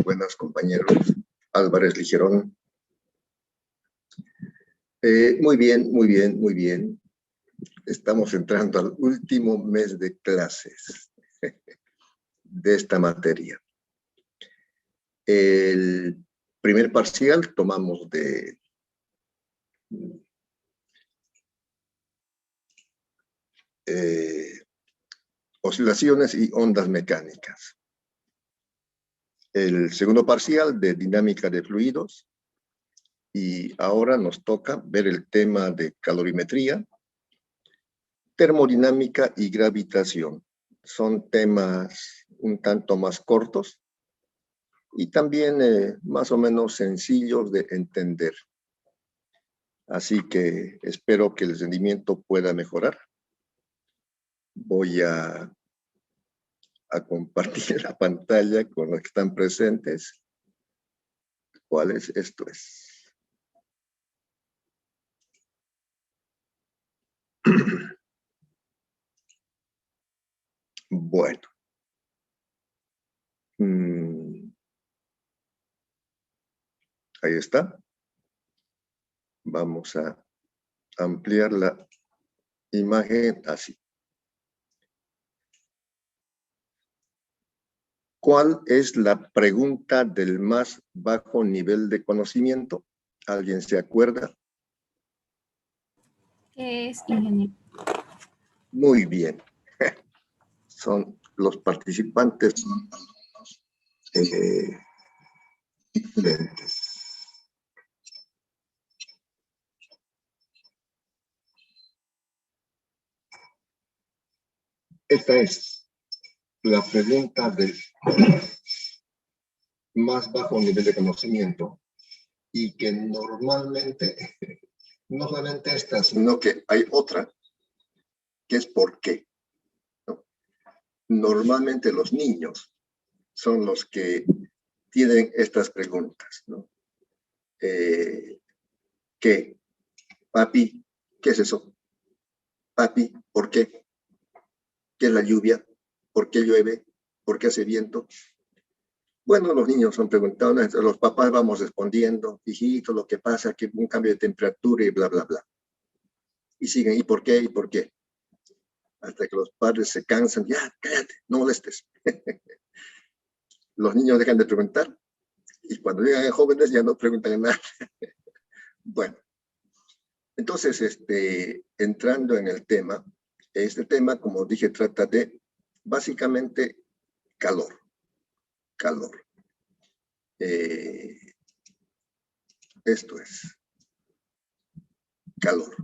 Buenas compañeros. Álvarez Ligerón. Muy bien. Estamos entrando al último mes de clases de esta materia. El primer parcial tomamos de oscilaciones y ondas mecánicas. El segundo parcial de dinámica de fluidos. Y ahora nos toca ver el tema de calorimetría, termodinámica y gravitación. Son temas un tanto más cortos y también más o menos sencillos de entender. Así que espero que el rendimiento pueda mejorar. Voy a compartir la pantalla con los que están presentes. ¿Cuál es? Esto es. Bueno. Ahí está. Vamos a ampliar la imagen así. ¿Cuál es la pregunta del más bajo nivel de conocimiento? ¿Alguien se acuerda? ¿Qué es ingeniero? Muy bien. Son los participantes son alumnos excelentes. Esta es la pregunta del más bajo nivel de conocimiento y que normalmente, no solamente esta, sino que hay otra, que es ¿por qué? ¿No? Normalmente los niños son los que tienen estas preguntas, ¿no? ¿Qué? Papi, ¿qué es eso? Papi, ¿por qué? ¿Qué es la lluvia? ¿Por qué llueve? ¿Por qué hace viento? Bueno, los niños son preguntados, los papás vamos respondiendo, hijito, lo que pasa es que un cambio de temperatura y bla, bla, bla. Y siguen, ¿y por qué? ¿Y por qué? Hasta que los padres se cansan, ya, cállate, no molestes. Los niños dejan de preguntar y cuando llegan a jóvenes ya no preguntan nada. Bueno, entonces, entrando en el tema, este tema, como dije, trata de básicamente calor. Esto es calor.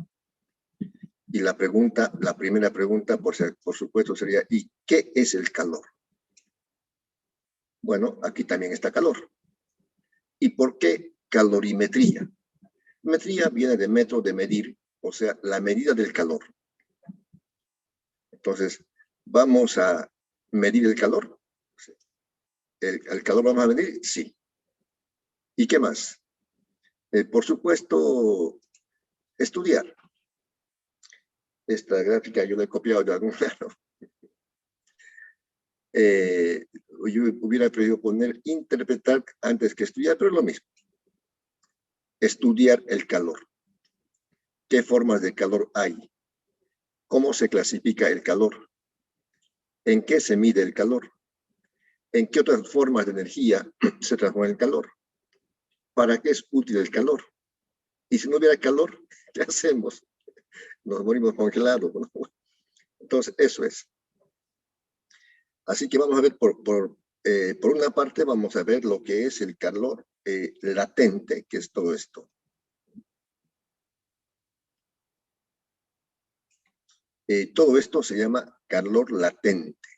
Y la primera pregunta, por supuesto, sería, ¿y qué es el calor? Bueno, aquí también está calor. ¿Y por qué calorimetría? Metría viene de metro, de medir, o sea, la medida del calor. Entonces, ¿vamos a medir el calor? ¿El calor vamos a medir? Sí. ¿Y qué más? Por supuesto, estudiar. Esta gráfica yo la he copiado de algún lado. Yo hubiera preferido poner interpretar antes que estudiar, pero es lo mismo. Estudiar el calor. ¿Qué formas de calor hay? ¿Cómo se clasifica el calor? ¿En qué se mide el calor? ¿En qué otras formas de energía se transforma el calor? ¿Para qué es útil el calor? Y si no hubiera calor, ¿qué hacemos? Nos morimos congelados, ¿no? Entonces, eso es. Así que vamos a ver, por una parte, vamos a ver lo que es el calor latente, que es todo esto. Todo esto se llama calor latente.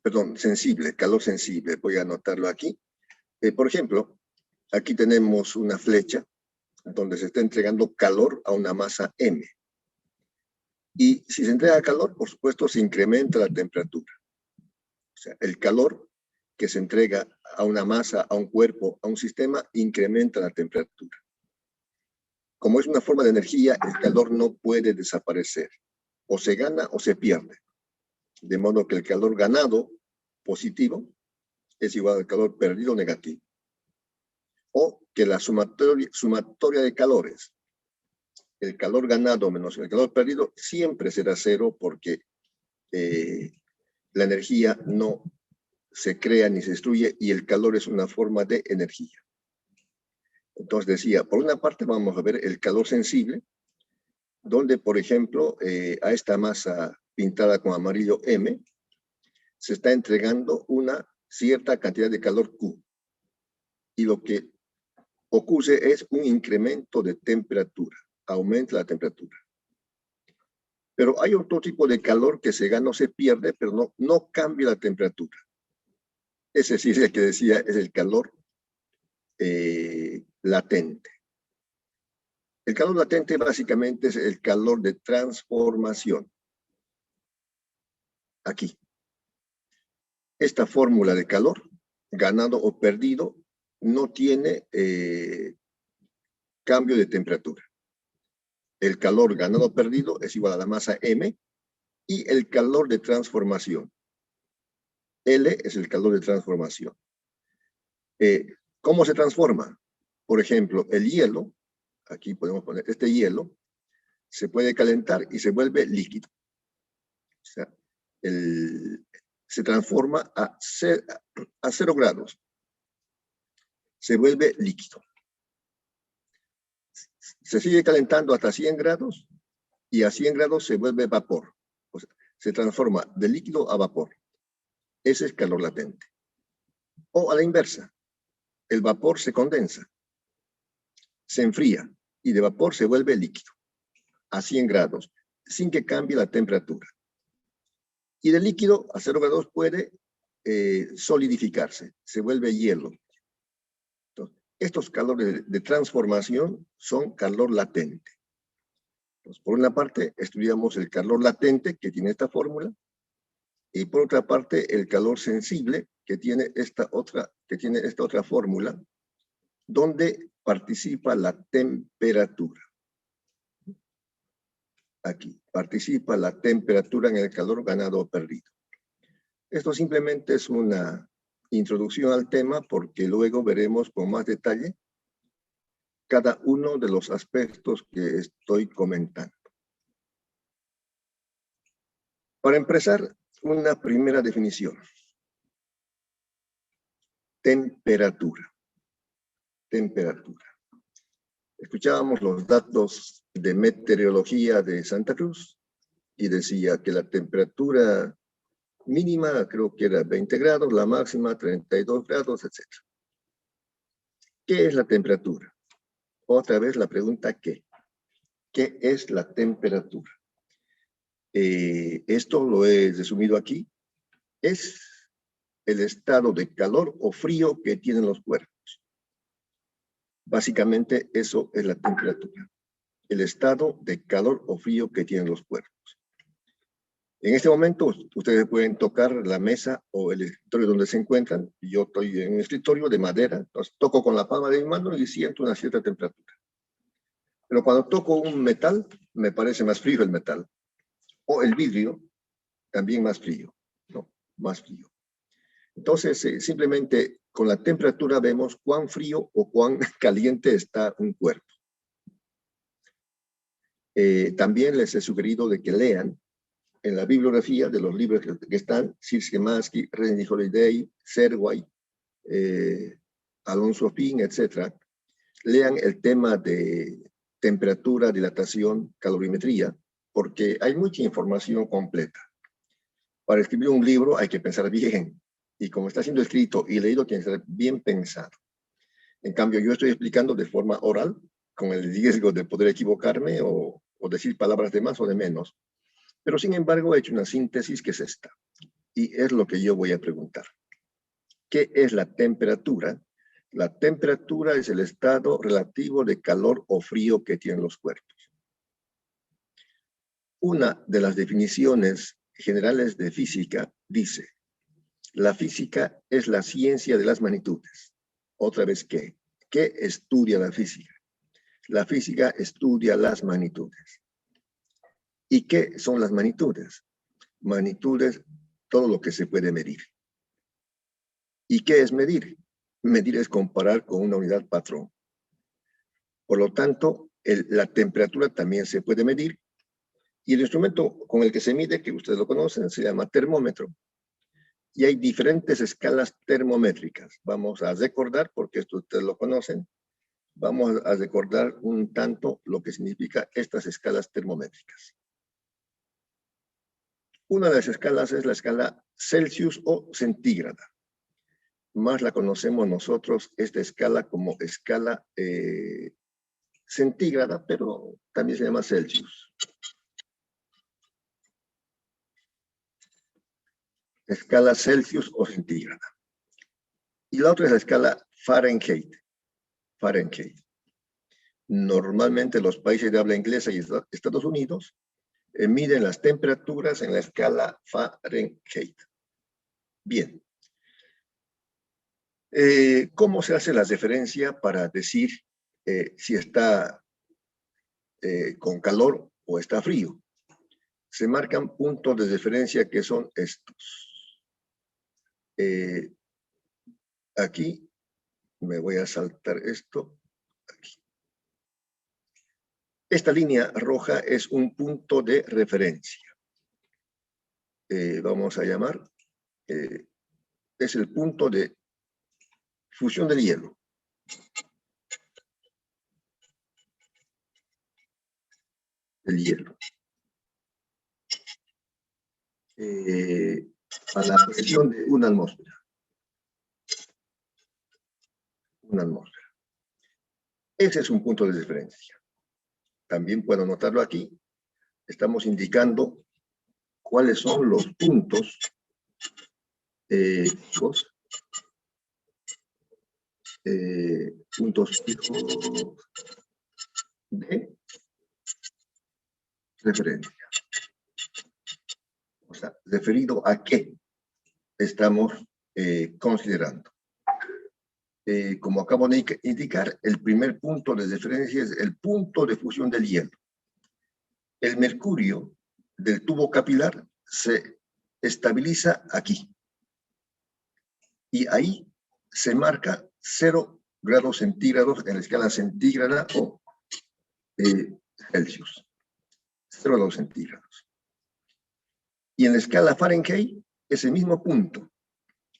Perdón, sensible, calor sensible. Voy a anotarlo aquí. Por ejemplo, aquí tenemos una flecha donde se está entregando calor a una masa M. Y si se entrega calor, por supuesto, se incrementa la temperatura. O sea, el calor que se entrega a una masa, a un cuerpo, a un sistema, incrementa la temperatura. Como es una forma de energía, el calor no puede desaparecer. O se gana o se pierde. De modo que el calor ganado, positivo, es igual al calor perdido negativo. O que la sumatoria de calores, el calor ganado menos el calor perdido, siempre será cero porque la energía no se crea ni se destruye y el calor es una forma de energía. Entonces decía, por una parte vamos a ver el calor sensible, donde, por ejemplo, a esta masa pintada con amarillo M, se está entregando una cierta cantidad de calor Q. Y lo que ocurre es un incremento de temperatura, aumenta la temperatura. Pero hay otro tipo de calor que se gana o se pierde, pero no cambia la temperatura. Ese sí es el que decía, es el calor latente. El calor latente básicamente es el calor de transformación. Aquí. Esta fórmula de calor, ganado o perdido, no tiene cambio de temperatura. El calor ganado o perdido es igual a la masa M y el calor de transformación. L es el calor de transformación. ¿Cómo se transforma? Por ejemplo, el hielo, aquí podemos poner este hielo, se puede calentar y se vuelve líquido. O sea, se transforma a 0 grados. Se vuelve líquido. Se sigue calentando hasta 100 grados y a 100 grados se vuelve vapor. O sea, se transforma de líquido a vapor. Ese es calor latente. O a la inversa, el vapor se condensa, se enfría y de vapor se vuelve líquido a 100 grados sin que cambie la temperatura. Y de líquido a 0 grados puede solidificarse, se vuelve hielo. Entonces, estos calores de transformación son calor latente. Entonces, por una parte, estudiamos el calor latente que tiene esta fórmula y por otra parte, el calor sensible que tiene esta otra fórmula donde participa la temperatura. Aquí, participa la temperatura en el calor ganado o perdido. Esto simplemente es una introducción al tema porque luego veremos con más detalle cada uno de los aspectos que estoy comentando. Para empezar, una primera definición. Temperatura. Temperatura. Escuchábamos los datos de meteorología de Santa Cruz y decía que la temperatura mínima creo que era 20 grados, la máxima 32 grados, etc. ¿Qué es la temperatura? Otra vez la pregunta ¿qué? ¿Qué es la temperatura? Esto lo he resumido aquí. Es el estado de calor o frío que tienen los cuerpos. Básicamente eso es la temperatura. El estado de calor o frío que tienen los cuerpos. En este momento ustedes pueden tocar la mesa o el escritorio donde se encuentran. Yo estoy en un escritorio de madera, entonces toco con la palma de mi mano y siento una cierta temperatura. Pero cuando toco un metal, me parece más frío el metal. O el vidrio, también más frío, ¿no? Más frío. Entonces, simplemente con la temperatura vemos cuán frío o cuán caliente está un cuerpo. También les he sugerido de que lean en la bibliografía de los libros que están, Szymanski, René Holiday, Serway, Alonso Pin, etc. Lean el tema de temperatura, dilatación, calorimetría, porque hay mucha información completa. Para escribir un libro hay que pensar bien, y como está siendo escrito y leído, tiene que ser bien pensado. En cambio, yo estoy explicando de forma oral, con el riesgo de poder equivocarme o decir palabras de más o de menos. Pero sin embargo, he hecho una síntesis que es esta. Y es lo que yo voy a preguntar. ¿Qué es la temperatura? La temperatura es el estado relativo de calor o frío que tienen los cuerpos. Una de las definiciones generales de física dice: la física es la ciencia de las magnitudes. Otra vez, ¿qué? ¿Qué estudia la física? La física estudia las magnitudes. ¿Y qué son las magnitudes? Magnitudes, todo lo que se puede medir. ¿Y qué es medir? Medir es comparar con una unidad patrón. Por lo tanto, la temperatura también se puede medir. Y el instrumento con el que se mide, que ustedes lo conocen, se llama termómetro. Y hay diferentes escalas termométricas. Vamos a recordar, porque esto ustedes lo conocen, vamos a recordar un tanto lo que significa estas escalas termométricas. Una de las escalas es la escala Celsius o centígrada. Más la conocemos nosotros, esta escala, como escala centígrada, pero también se llama Celsius. Escala Celsius o centígrada. Y la otra es la escala Fahrenheit. Fahrenheit. Normalmente los países de habla inglesa y Estados Unidos miden las temperaturas en la escala Fahrenheit. Bien. ¿Cómo se hace la referencia para decir si está con calor o está frío? Se marcan puntos de referencia que son estos. Aquí me voy a saltar esto. Aquí. Esta línea roja es un punto de referencia. Vamos a llamar, es el punto de fusión del hielo. El hielo. A la presión de una atmósfera. Una atmósfera. Ese es un punto de referencia. También puedo anotarlo aquí. Estamos indicando cuáles son los puntos fijos de referencia. O sea, referido a qué estamos considerando. Como acabo de indicar, el primer punto de referencia es el punto de fusión del hielo. El mercurio del tubo capilar se estabiliza aquí. Y ahí se marca 0 grados centígrados en la escala centígrada o Celsius. 0 grados centígrados. Y en la escala Fahrenheit, ese mismo punto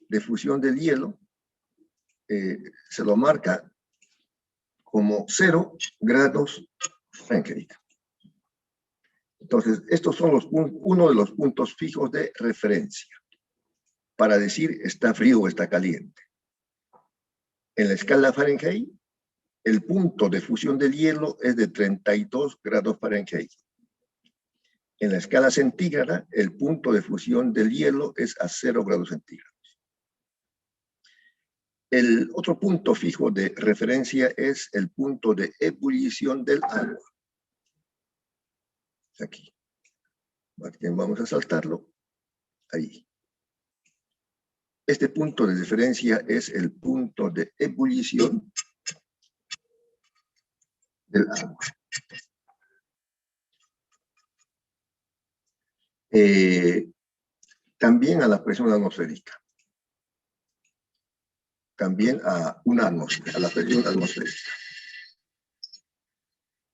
de fusión del hielo se lo marca como 0 grados Fahrenheit. Entonces, estos son uno de los puntos fijos de referencia para decir está frío o está caliente. En la escala Fahrenheit, el punto de fusión del hielo es de 32 grados Fahrenheit. En la escala centígrada, el punto de fusión del hielo es a 0 grados centígrados. El otro punto fijo de referencia es el punto de ebullición del agua. Aquí. Vamos a saltarlo. Ahí. Este punto de referencia es el punto de ebullición del agua. También a la presión atmosférica. También a una atmósfera, a la presión atmosférica.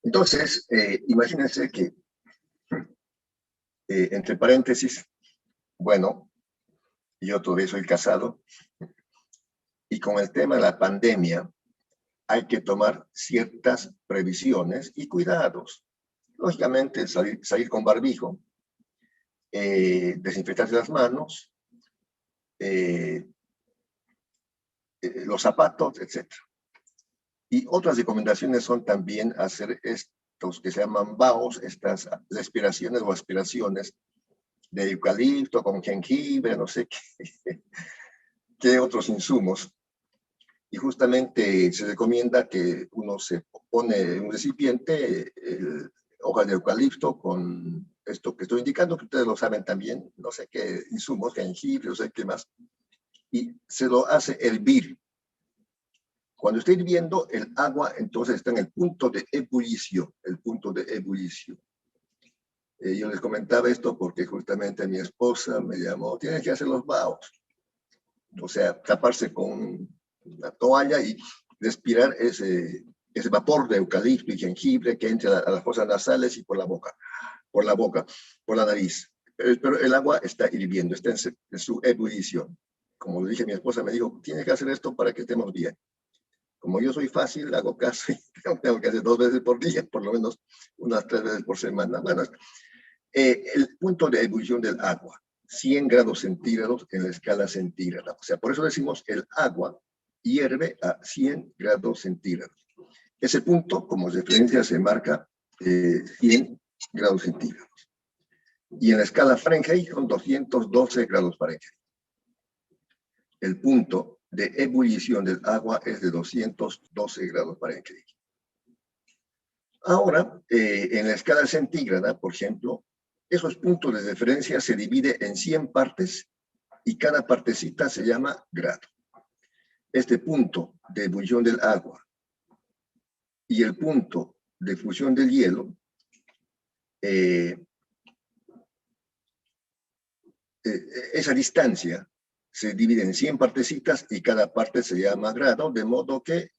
Entonces, imagínense que, entre paréntesis, bueno, yo todavía soy casado, y con el tema de la pandemia hay que tomar ciertas previsiones y cuidados. Lógicamente, salir con barbijo, desinfectarse las manos, los zapatos, etc. Y otras recomendaciones son también hacer estos que se llaman baos, estas respiraciones o aspiraciones de eucalipto con jengibre, no sé qué otros insumos. Y justamente se recomienda que uno se pone en un recipiente hojas de eucalipto con esto que estoy indicando, que ustedes lo saben también, no sé qué insumos, jengibre, no sé qué más, y se lo hace hervir. Cuando esté hirviendo el agua, entonces está en el punto de ebullición, el punto de ebullición. Yo les comentaba esto porque justamente mi esposa me llamó, tienes que hacer los baos. o sea, taparse con una toalla y respirar ese vapor de eucalipto y jengibre que entra a las fosas nasales y por la boca, por la nariz. Pero el agua está hirviendo, está en su ebullición. Como le dije, mi esposa me dijo, tienes que hacer esto para que estemos bien. Como yo soy fácil, hago caso y tengo que hacer 2 veces por día, por lo menos unas 3 veces por semana. Bueno, el punto de ebullición del agua, 100 grados centígrados en la escala centígrada. O sea, por eso decimos el agua hierve a 100 grados centígrados. Ese punto, como referencia, se marca 100 grados centígrados. Y en la escala Fahrenheit son 212 grados Fahrenheit. El punto de ebullición del agua es de 212 grados Fahrenheit. Ahora, en la escala centígrada, por ejemplo, esos puntos de referencia se dividen en 100 partes y cada partecita se llama grado. Este punto de ebullición del agua y el punto de fusión del hielo esa distancia se divide en 100 partecitas y cada parte se llama grado, de modo que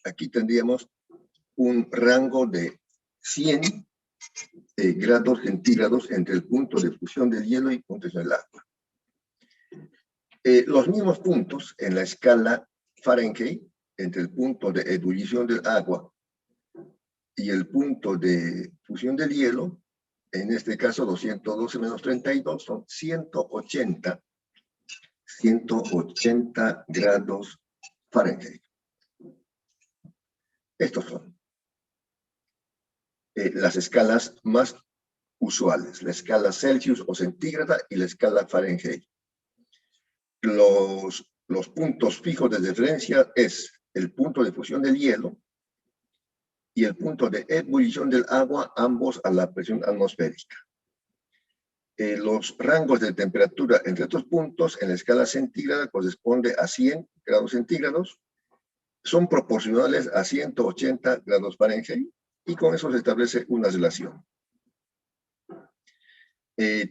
aquí tendríamos un rango de 100 grados centígrados entre el punto de fusión del hielo y el punto del agua. Los mismos puntos en la escala Fahrenheit, entre el punto de ebullición del agua y el punto de fusión del hielo, en este caso 212 menos 32 son 180 grados Fahrenheit. Estos son las escalas más usuales, la escala Celsius o centígrada y la escala Fahrenheit. Los puntos fijos de referencia es el punto de fusión del hielo y el punto de ebullición del agua, ambos a la presión atmosférica. Los rangos de temperatura entre estos puntos en la escala centígrada corresponde a 100 grados centígrados, son proporcionales a 180 grados Fahrenheit y con eso se establece una relación.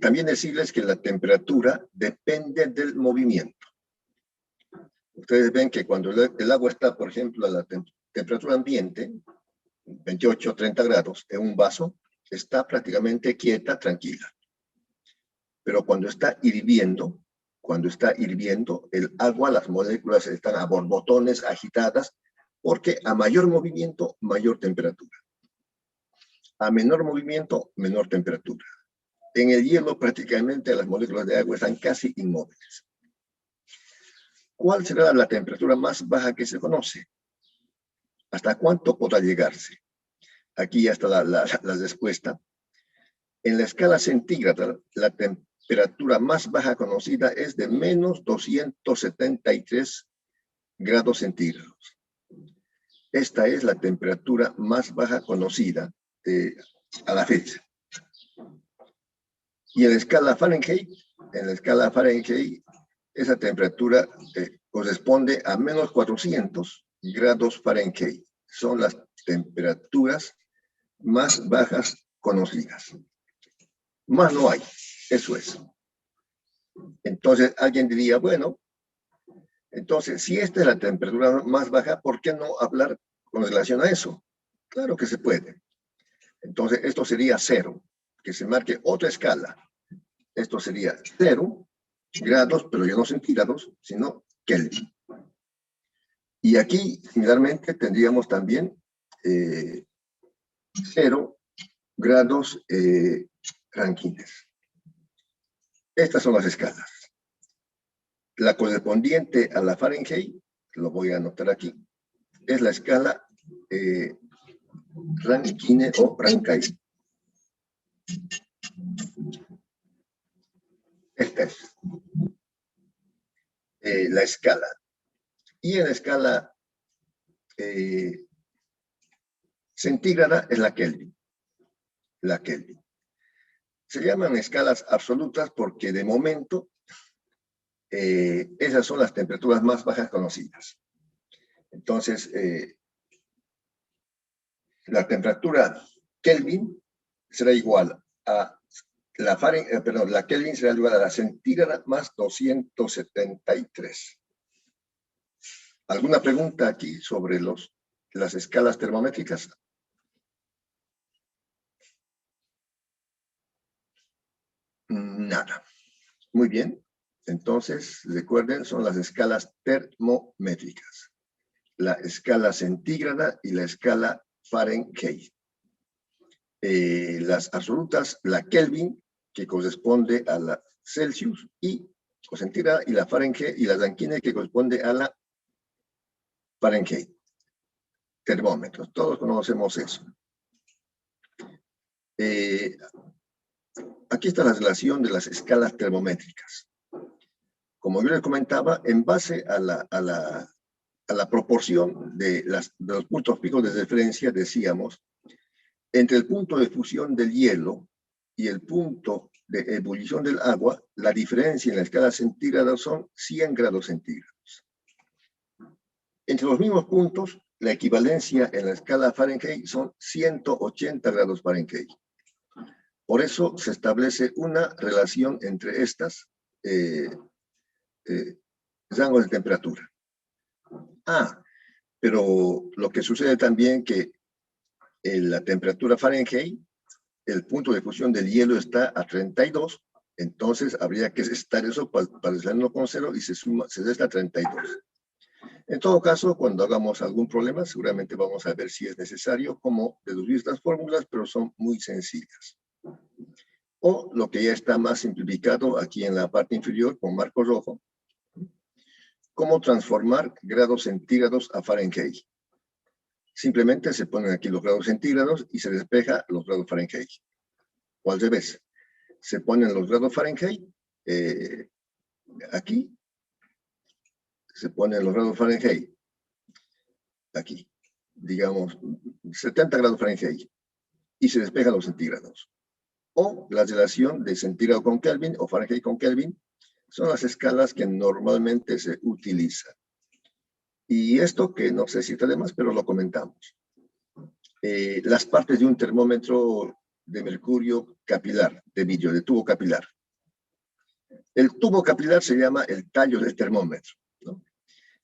También decirles que la temperatura depende del movimiento. Ustedes ven que cuando el agua está, por ejemplo, a la temperatura ambiente, 28 o 30 grados, en un vaso, está prácticamente quieta, tranquila. Pero cuando está hirviendo, el agua, las moléculas están a borbotones, agitadas, porque a mayor movimiento, mayor temperatura. A menor movimiento, menor temperatura. En el hielo, prácticamente las moléculas de agua están casi inmóviles. ¿Cuál será la temperatura más baja que se conoce? ¿Hasta cuánto podrá llegarse? Aquí ya está la respuesta. En la escala centígrada, la temperatura más baja conocida es de menos 273 grados centígrados. Esta es la temperatura más baja conocida a la fecha. Y en la escala Fahrenheit, esa temperatura corresponde a menos 400 grados Fahrenheit. Son las temperaturas más bajas conocidas. Más no hay, eso es. Entonces alguien diría, bueno, entonces si esta es la temperatura más baja, ¿por qué no hablar con relación a eso? Claro que se puede. Entonces esto sería 0, que se marque otra escala. Esto sería 0 grados, pero ya no centígrados, sino Kelvin. Y aquí, similarmente, tendríamos también 0 grados Rankines. Estas son las escalas. La correspondiente a la Fahrenheit, lo voy a anotar aquí, es la escala Rankine o Rankine. Esta es la escala. Y en la escala centígrada es la Kelvin. La Kelvin. Se llaman escalas absolutas porque de momento esas son las temperaturas más bajas conocidas. Entonces, la temperatura Kelvin será igual a la Kelvin será igual a la centígrada más 273. ¿Alguna pregunta aquí sobre las escalas termométricas? Nada. Muy bien. Entonces, recuerden, son las escalas termométricas. La escala centígrada y la escala Fahrenheit. Las absolutas, la Kelvin, que corresponde a la Celsius, o centígrada, y la Fahrenheit, y la Rankine, que corresponde a la Fahrenheit. Termómetros, todos conocemos eso. Aquí está la relación de las escalas termométricas. Como yo les comentaba, en base a la proporción de los puntos picos de referencia, decíamos, entre el punto de fusión del hielo y el punto de ebullición del agua, la diferencia en la escala centígrada son 100 grados centígrados. Entre los mismos puntos, la equivalencia en la escala Fahrenheit son 180 grados Fahrenheit. Por eso se establece una relación entre estas rangos de temperatura. Pero lo que sucede también que en la temperatura Fahrenheit, el punto de fusión del hielo está a 32, entonces habría que estar eso para hacerlo con 0 y se resta a 32. En todo caso, cuando hagamos algún problema, seguramente vamos a ver si es necesario cómo deducir estas fórmulas, pero son muy sencillas. O lo que ya está más simplificado aquí en la parte inferior con marco rojo, cómo transformar grados centígrados a Fahrenheit. Simplemente se ponen aquí los grados centígrados y se despeja los grados Fahrenheit. O al revés, se ponen los grados Fahrenheit aquí, se ponen los grados Fahrenheit aquí, digamos 70 grados Fahrenheit, y se despejan los centígrados. O la relación de centígrado con Kelvin o Fahrenheit con Kelvin son las escalas que normalmente se utilizan. Y esto que no sé si está de más, pero lo comentamos. Las partes de un termómetro de mercurio capilar, de vidrio, de tubo capilar. El tubo capilar se llama el tallo del termómetro, ¿no?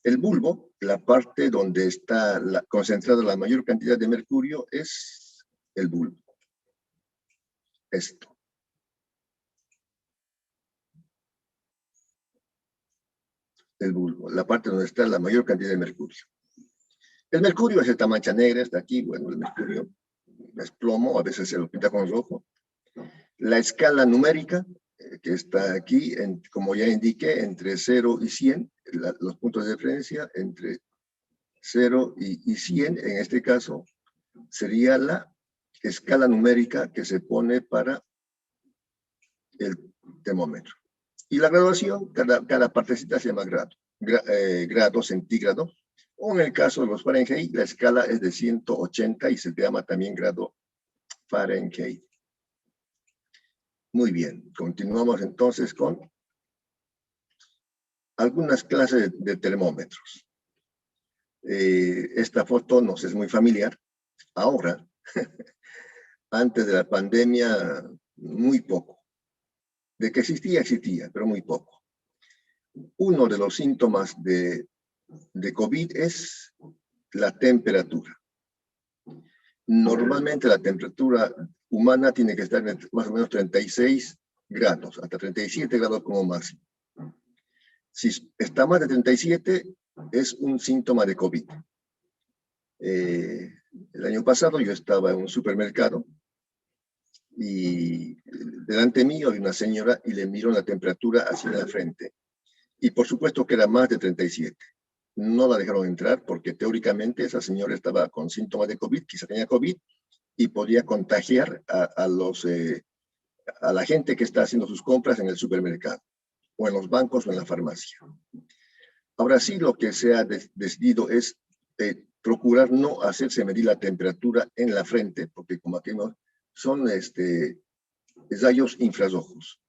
El bulbo, la parte donde está concentrada la mayor cantidad de mercurio, es el bulbo. Esto. El bulbo, la parte donde está la mayor cantidad de mercurio. El mercurio es esta mancha negra, está aquí, bueno, el mercurio es plomo, a veces se lo pinta con rojo. La escala numérica, que está aquí, como ya indiqué, entre 0 y 100, los puntos de referencia entre 0 y 100, en este caso, sería la escala numérica que se pone para el termómetro. Y la graduación, cada partecita se llama grado centígrado, o en el caso de los Fahrenheit, la escala es de 180 y se llama también grado Fahrenheit. Muy bien, continuamos entonces con algunas clases de termómetros. Esta foto nos es muy familiar. Ahora, antes de la pandemia, muy poco. De que existía, pero muy poco. Uno de los síntomas de COVID es la temperatura. Normalmente la temperatura humana tiene que estar en más o menos 36 grados, hasta 37 grados como máximo. Si está más de 37, es un síntoma de COVID. El año pasado yo estaba en un supermercado y delante mío hay una señora y le miro la temperatura hacia la frente. Y por supuesto que era más de 37. No la dejaron entrar porque teóricamente esa señora estaba con síntomas de COVID, quizá tenía COVID, y podía contagiar a la gente que está haciendo sus compras en el supermercado, o en los bancos o en la farmacia. Ahora sí, lo que se ha decidido es procurar no hacerse medir la temperatura en la frente, porque como aquí son rayos infrarrojos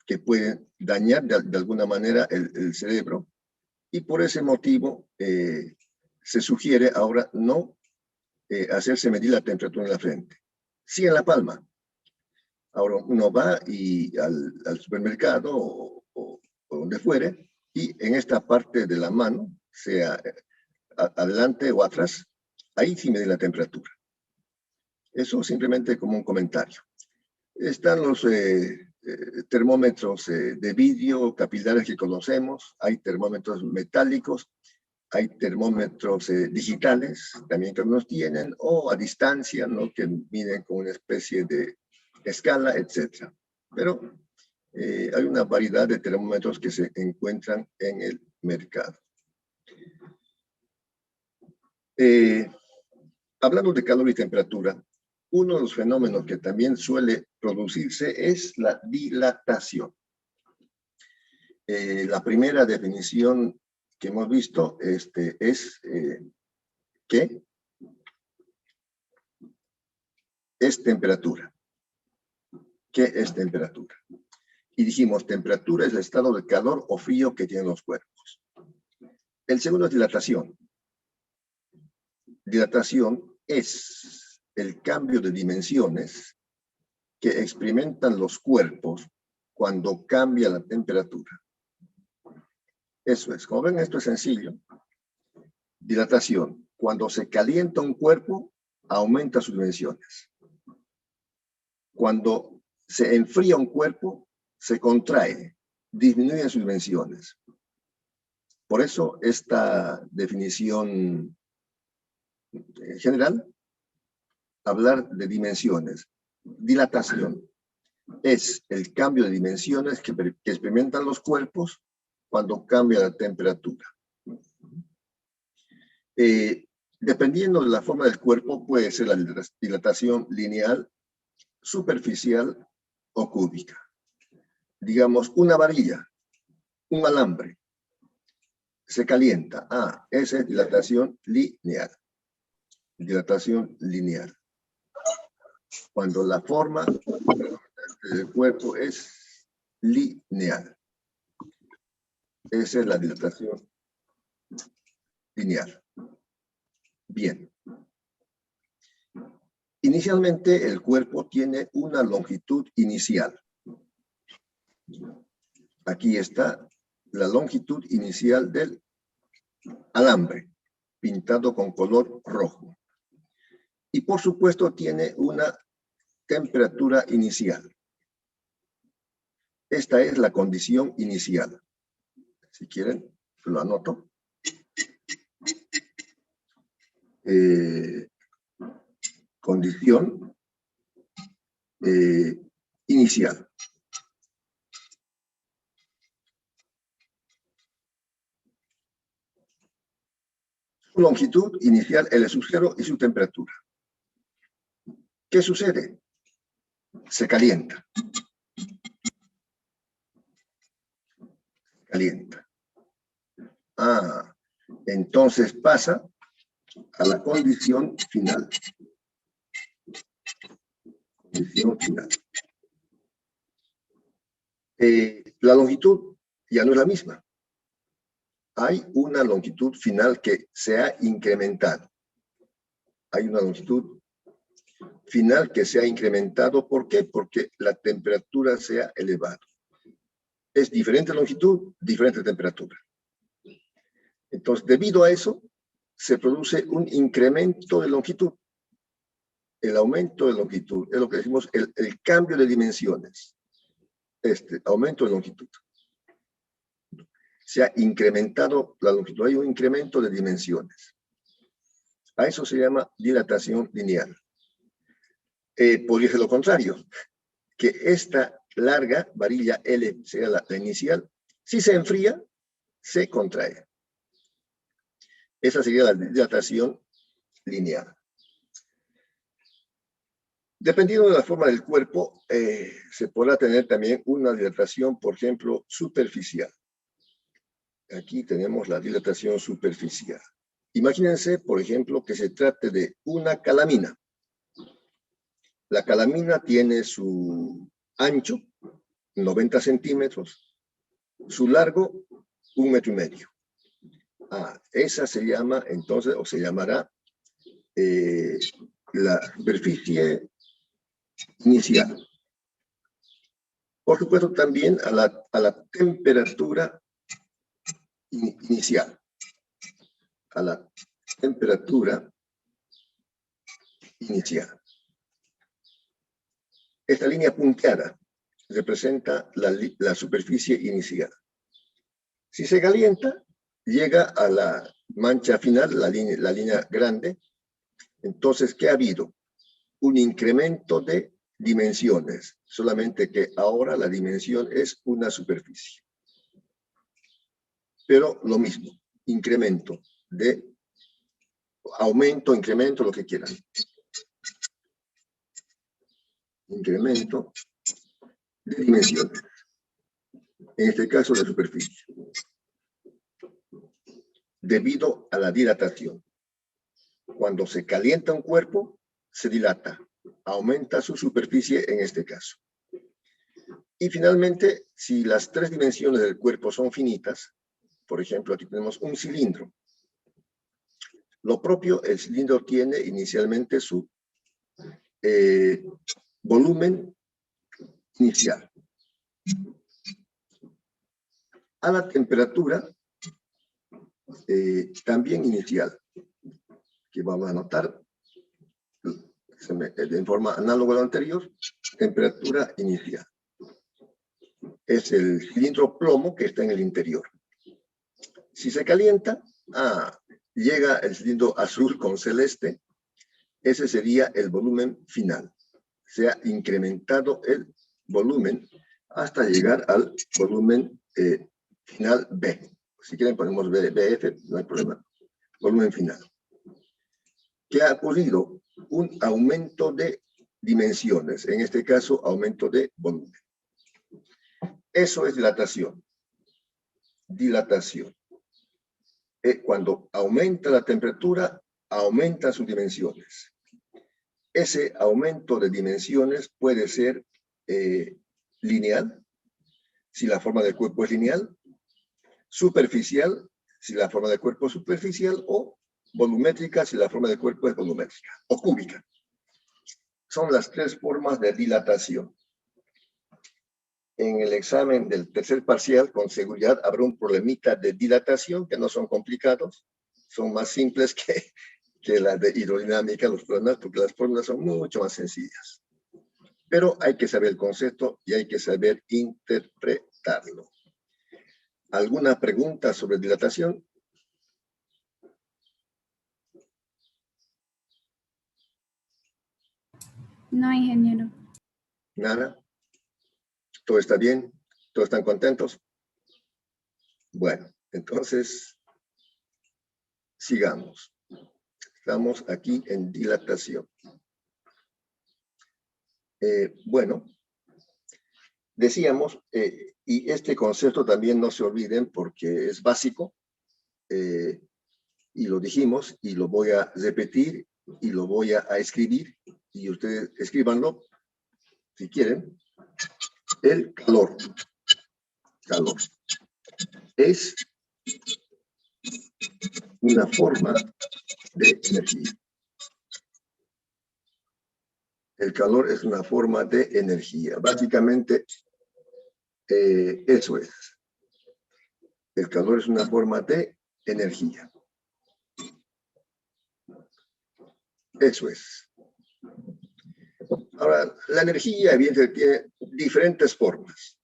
que pueden dañar de alguna manera el cerebro, y por ese motivo se sugiere ahora no hacerse medir la temperatura en la frente, sí en la palma. Ahora uno va al supermercado o donde fuere, y en esta parte de la mano, sea adelante o atrás, ahí sí mide la temperatura. Eso simplemente como un comentario. Están los termómetros de vidrio capilares que conocemos, hay termómetros metálicos, hay termómetros digitales también que algunos tienen, o a distancia, ¿no? Que miden con una especie de escala, etc. Pero hay una variedad de termómetros que se encuentran en el mercado. Hablando de calor y temperatura, uno de los fenómenos que también suele producirse es la dilatación. La primera definición que hemos visto es que es temperatura. ¿Qué es temperatura? Y dijimos, temperatura es el estado de calor o frío que tienen los cuerpos. El segundo es dilatación. Dilatación es el cambio de dimensiones que experimentan los cuerpos cuando cambia la temperatura. Eso es. Como ven, esto es sencillo. Dilatación. Cuando se calienta un cuerpo, aumenta sus dimensiones. Cuando se enfría un cuerpo, se contrae, disminuye sus dimensiones. Por eso esta definición general, hablar de dimensiones. Dilatación es el cambio de dimensiones que experimentan los cuerpos cuando cambia la temperatura. Dependiendo de la forma del cuerpo, puede ser la dilatación lineal, superficial o cúbica. Digamos, una varilla, un alambre, se calienta. Esa es dilatación lineal. Dilatación lineal. Cuando la forma del cuerpo es lineal. Esa es la dilatación lineal. Bien. Inicialmente el cuerpo tiene una longitud inicial. Aquí está la longitud inicial del alambre, pintado con color rojo. Y por supuesto tiene una temperatura inicial. Esta es la condición inicial. Si quieren, lo anoto. Condición inicial. Su longitud inicial, L sub 0 y su temperatura. ¿Qué sucede? Se calienta. Calienta. Entonces pasa a la condición final. Condición final. La longitud ya no es la misma. Hay una longitud final que se ha incrementado. Hay una longitud final que se ha incrementado. ¿Por qué? Porque la temperatura se ha elevado. Es diferente longitud, diferente temperatura. Entonces, debido a eso, se produce un incremento de longitud. El aumento de longitud es lo que decimos el cambio de dimensiones. Aumento de longitud. Se ha incrementado la longitud, hay un incremento de dimensiones. A eso se llama dilatación lineal. Podría ser lo contrario, que esta larga varilla L, sería la inicial, si se enfría, se contrae. Esa sería la dilatación lineal. Dependiendo de la forma del cuerpo, se podrá tener también una dilatación, por ejemplo, superficial. Aquí tenemos la dilatación superficial. Imagínense, por ejemplo, que se trate de una calamina. La calamina tiene su ancho, 90 centímetros, su largo, 1,5 metros. Esa se llama entonces, o se llamará la superficie inicial. Por supuesto, también a la temperatura inicial. A la temperatura inicial. Esta línea punteada representa la superficie inicial. Si se calienta, llega a la mancha final, la línea grande. Entonces, ¿qué ha habido? Un incremento de dimensiones, solamente que ahora la dimensión es una superficie. Pero lo mismo, incremento de aumento, incremento, lo que quieran. Incremento de dimensiones. En este caso, de superficie. Debido a la dilatación. Cuando se calienta un cuerpo, se dilata, aumenta su superficie en este caso. Y finalmente, si las tres dimensiones del cuerpo son finitas, por ejemplo, aquí tenemos un cilindro. Lo propio, el cilindro tiene inicialmente su volumen inicial. A la temperatura también inicial, que vamos a notar en forma análoga a lo anterior, temperatura inicial. Es el cilindro plomo que está en el interior. Si se calienta, llega el cilindro azul con celeste, ese sería el volumen final. Se ha incrementado el volumen hasta llegar al volumen final B. Si quieren ponemos BF, no hay problema. Volumen final. ¿Qué ha ocurrido? Un aumento de dimensiones, en este caso aumento de volumen. Eso es dilatación. Dilatación. Cuando aumenta la temperatura, aumentan sus dimensiones. Ese aumento de dimensiones puede ser lineal, si la forma del cuerpo es lineal, superficial, si la forma del cuerpo es superficial, o volumétrica, si la forma del cuerpo es volumétrica, o cúbica. Son las tres formas de dilatación. En el examen del tercer parcial, con seguridad, habrá un problemita de dilatación, que no son complicados, son más simples que la de hidrodinámica, los problemas, porque las fórmulas son mucho más sencillas. Pero hay que saber el concepto y hay que saber interpretarlo. ¿Alguna pregunta sobre dilatación? No, ingeniero. Nada. ¿Todo está bien? ¿Todos están contentos? Bueno, entonces, sigamos. Estamos aquí en dilatación. Bueno, decíamos, y este concepto también no se olviden porque es básico, y lo dijimos, y lo voy a repetir, y lo voy a escribir, y ustedes escríbanlo, si quieren. El calor. Calor. Es una forma de energía. El calor es una forma de energía. Básicamente, eso es. El calor es una forma de energía. Eso es. Ahora, la energía, evidentemente, tiene diferentes formas.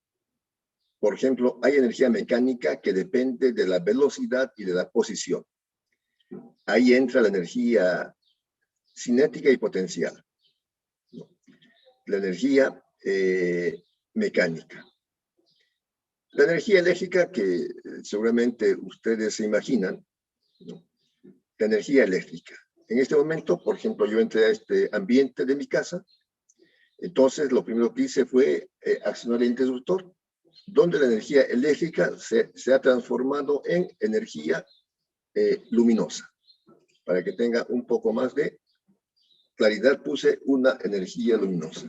Por ejemplo, hay energía mecánica que depende de la velocidad y de la posición. Ahí entra la energía cinética y potencial. La energía mecánica. La energía eléctrica, que seguramente ustedes se imaginan, ¿no? La energía eléctrica. En este momento, por ejemplo, yo entré a este ambiente de mi casa, entonces lo primero que hice fue accionar el interruptor, donde la energía eléctrica se ha transformado en energía luminosa. Para que tenga un poco más de claridad, puse una energía luminosa.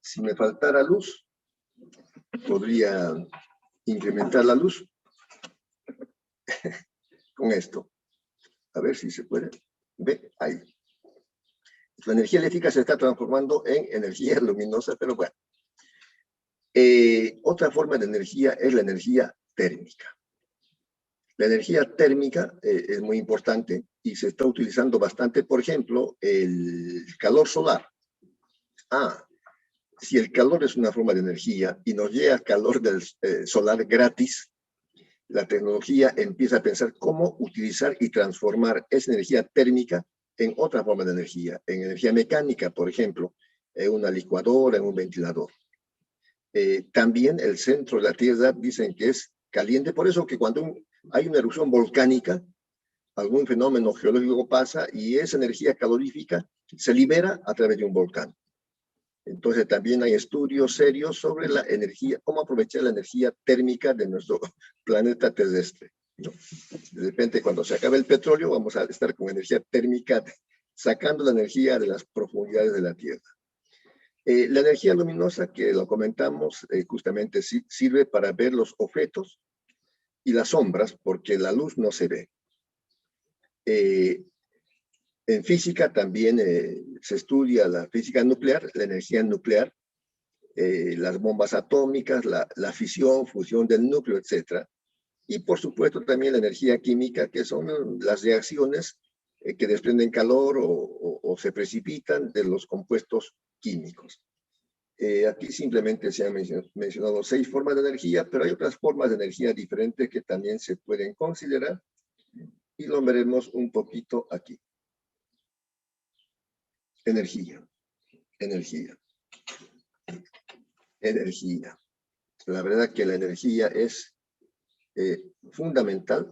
Si me faltara luz, podría incrementar la luz con esto. A ver si se puede. Ve ahí. La energía eléctrica se está transformando en energía luminosa, pero bueno. Otra forma de energía es la energía térmica. La energía térmica es muy importante y se está utilizando bastante, por ejemplo, el calor solar. Si el calor es una forma de energía y nos llega calor del solar gratis, la tecnología empieza a pensar cómo utilizar y transformar esa energía térmica en otra forma de energía, en energía mecánica, por ejemplo, en una licuadora, en un ventilador. También el centro de la Tierra dicen que es caliente, por eso que cuando hay una erupción volcánica, algún fenómeno geológico pasa y esa energía calorífica se libera a través de un volcán. Entonces también hay estudios serios sobre la energía, cómo aprovechar la energía térmica de nuestro planeta terrestre, ¿no? De repente cuando se acabe el petróleo vamos a estar con energía térmica, sacando la energía de las profundidades de la Tierra. La energía luminosa, que lo comentamos, justamente sirve para ver los objetos y las sombras, porque la luz no se ve. En física también se estudia la física nuclear, la energía nuclear, las bombas atómicas, la fisión, fusión del núcleo, etc. Y por supuesto también la energía química, que son las reacciones que desprenden calor o se precipitan de los compuestos químicos. Aquí simplemente se han mencionado 6 formas de energía, pero hay otras formas de energía diferentes que también se pueden considerar y lo veremos un poquito aquí. Energía. La verdad que la energía es fundamental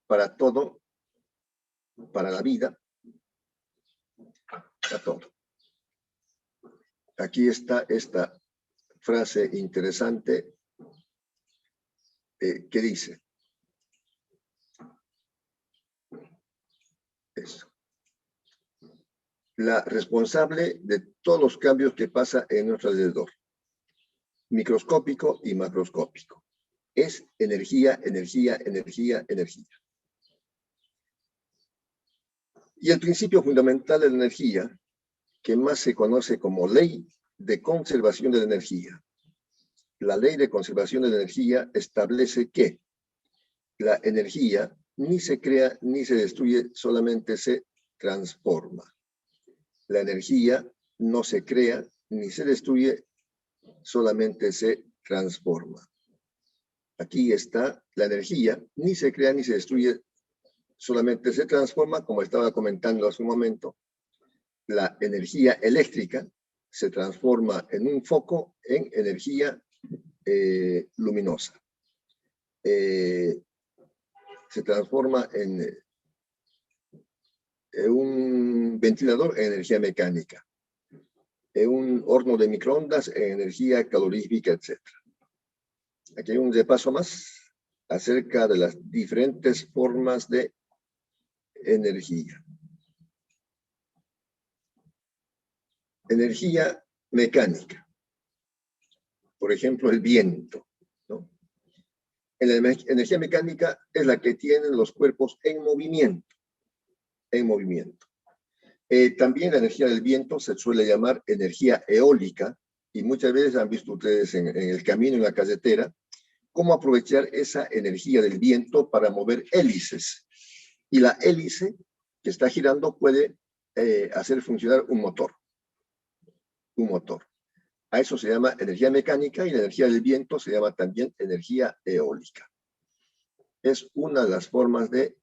para todo, para la vida, para todo. Aquí está esta frase interesante que dice eso. La responsable de todos los cambios que pasa en nuestro alrededor, microscópico y macroscópico, es energía. Y el principio fundamental de la energía, que más se conoce como ley de conservación de la energía. La ley de conservación de la energía establece que la energía ni se crea ni se destruye, solamente se transforma. La energía no se crea ni se destruye, solamente se transforma. Aquí está la energía, ni se crea ni se destruye, solamente se transforma, como estaba comentando hace un momento. La energía eléctrica se transforma en un foco en energía luminosa. Se transforma en un ventilador en energía mecánica, en un horno de microondas en energía calorífica, etc. Aquí hay un repaso más acerca de las diferentes formas de energía. Energía mecánica. Por ejemplo, el viento, ¿no? La energía mecánica es la que tienen los cuerpos en movimiento. También la energía del viento se suele llamar energía eólica, y muchas veces han visto ustedes en el camino, en la carretera, cómo aprovechar esa energía del viento para mover hélices. Y la hélice que está girando puede hacer funcionar un motor. A eso se llama energía mecánica, y la energía del viento se llama también energía eólica. Es una de las formas de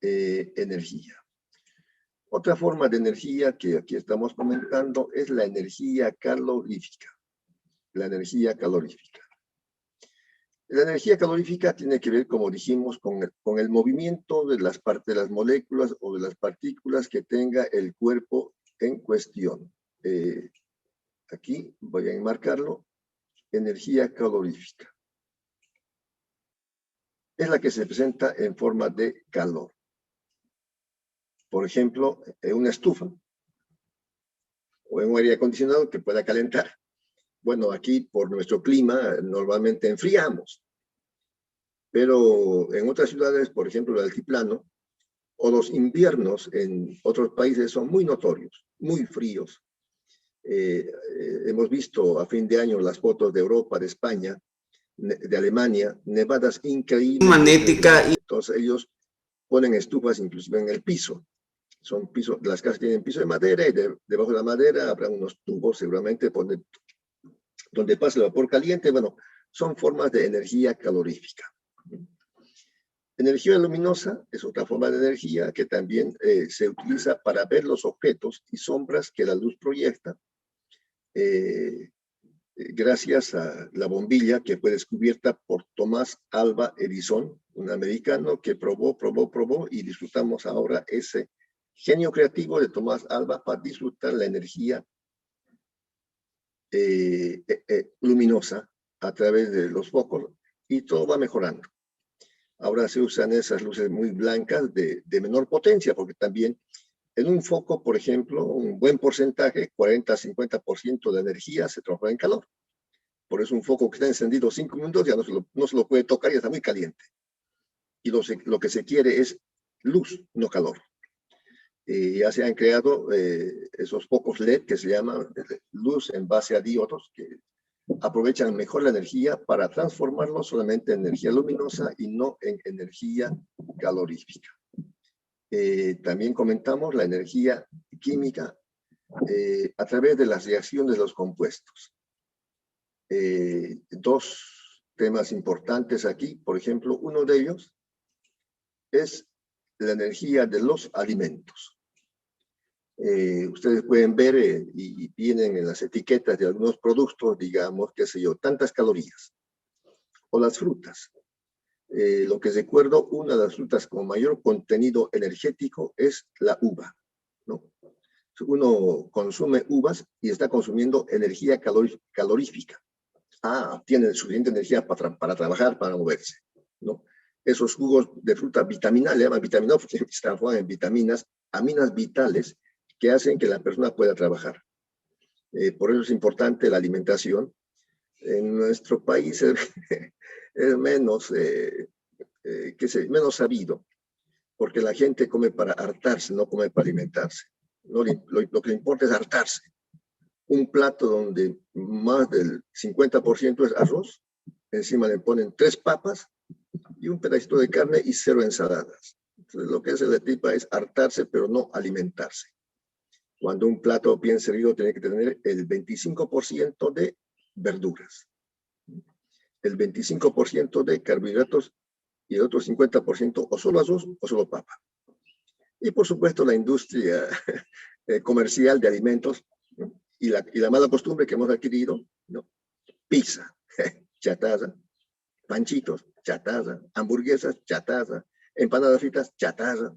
energía. Otra forma de energía que aquí estamos comentando es la energía calorífica. La energía calorífica. La energía calorífica tiene que ver, como dijimos, con el movimiento de las partes de las moléculas o de las partículas que tenga el cuerpo en cuestión. Aquí voy a enmarcarlo. Energía calorífica. Es la que se presenta en forma de calor. Por ejemplo, en una estufa o en un aire acondicionado que pueda calentar. Bueno, aquí por nuestro clima normalmente enfriamos, pero en otras ciudades, por ejemplo el altiplano, o los inviernos en otros países son muy notorios, muy fríos. Hemos visto a fin de año las fotos de Europa, de España, de Alemania, nevadas increíbles. Magnética. Entonces ellos ponen estufas inclusive en el piso. Son pisos, las casas tienen piso de madera y debajo de la madera habrá unos tubos seguramente donde pasa el vapor caliente. Bueno, son formas de energía calorífica. Energía luminosa es otra forma de energía que también se utiliza para ver los objetos y sombras que la luz proyecta, gracias a la bombilla que fue descubierta por Tomás Alva Edison, un americano que probó y disfrutamos ahora ese genio creativo de Tomás Alva para disfrutar la energía luminosa a través de los focos, y todo va mejorando. Ahora se usan esas luces muy blancas de menor potencia, porque también en un foco, por ejemplo, un buen porcentaje, 40-50% de energía se transforma en calor. Por eso un foco que está encendido 5 minutos ya no se lo puede tocar y está muy caliente. Y lo que se quiere es luz, no calor. Ya se han creado esos focos LED que se llaman luz en base a diodos, que aprovechan mejor la energía para transformarlo solamente en energía luminosa y no en energía calorífica. También comentamos la energía química a través de las reacciones de los compuestos. Dos temas importantes aquí, por ejemplo, uno de ellos es la energía de los alimentos. Ustedes pueden ver y vienen en las etiquetas de algunos productos, digamos, qué sé yo, tantas calorías. O las frutas. Lo que recuerdo, una de las frutas con mayor contenido energético es la uva, ¿no? Uno consume uvas y está consumiendo energía calorífica. Tiene suficiente energía para trabajar, para moverse, ¿no? Esos jugos de fruta vitaminal, le llaman vitamina porque se transforman en vitaminas, aminas vitales, que hacen que la persona pueda trabajar. Por eso es importante la alimentación. En nuestro país es menos, menos sabido, porque la gente come para hartarse, no come para alimentarse. Lo que le importa es hartarse. Un plato donde más del 50% es arroz, encima le ponen 3 papas y un pedacito de carne y 0 ensaladas. Entonces, lo que hace la tipa es hartarse, pero no alimentarse. Cuando un plato bien servido tiene que tener el 25% de verduras, el 25% de carbohidratos y el otro 50% o solo arroz o solo papa. Y por supuesto la industria comercial de alimentos, ¿no? y la mala costumbre que hemos adquirido, ¿no? Pizza, chatarra, panchitos, chatarra, hamburguesas, chatarra, empanadas fritas, chatarra.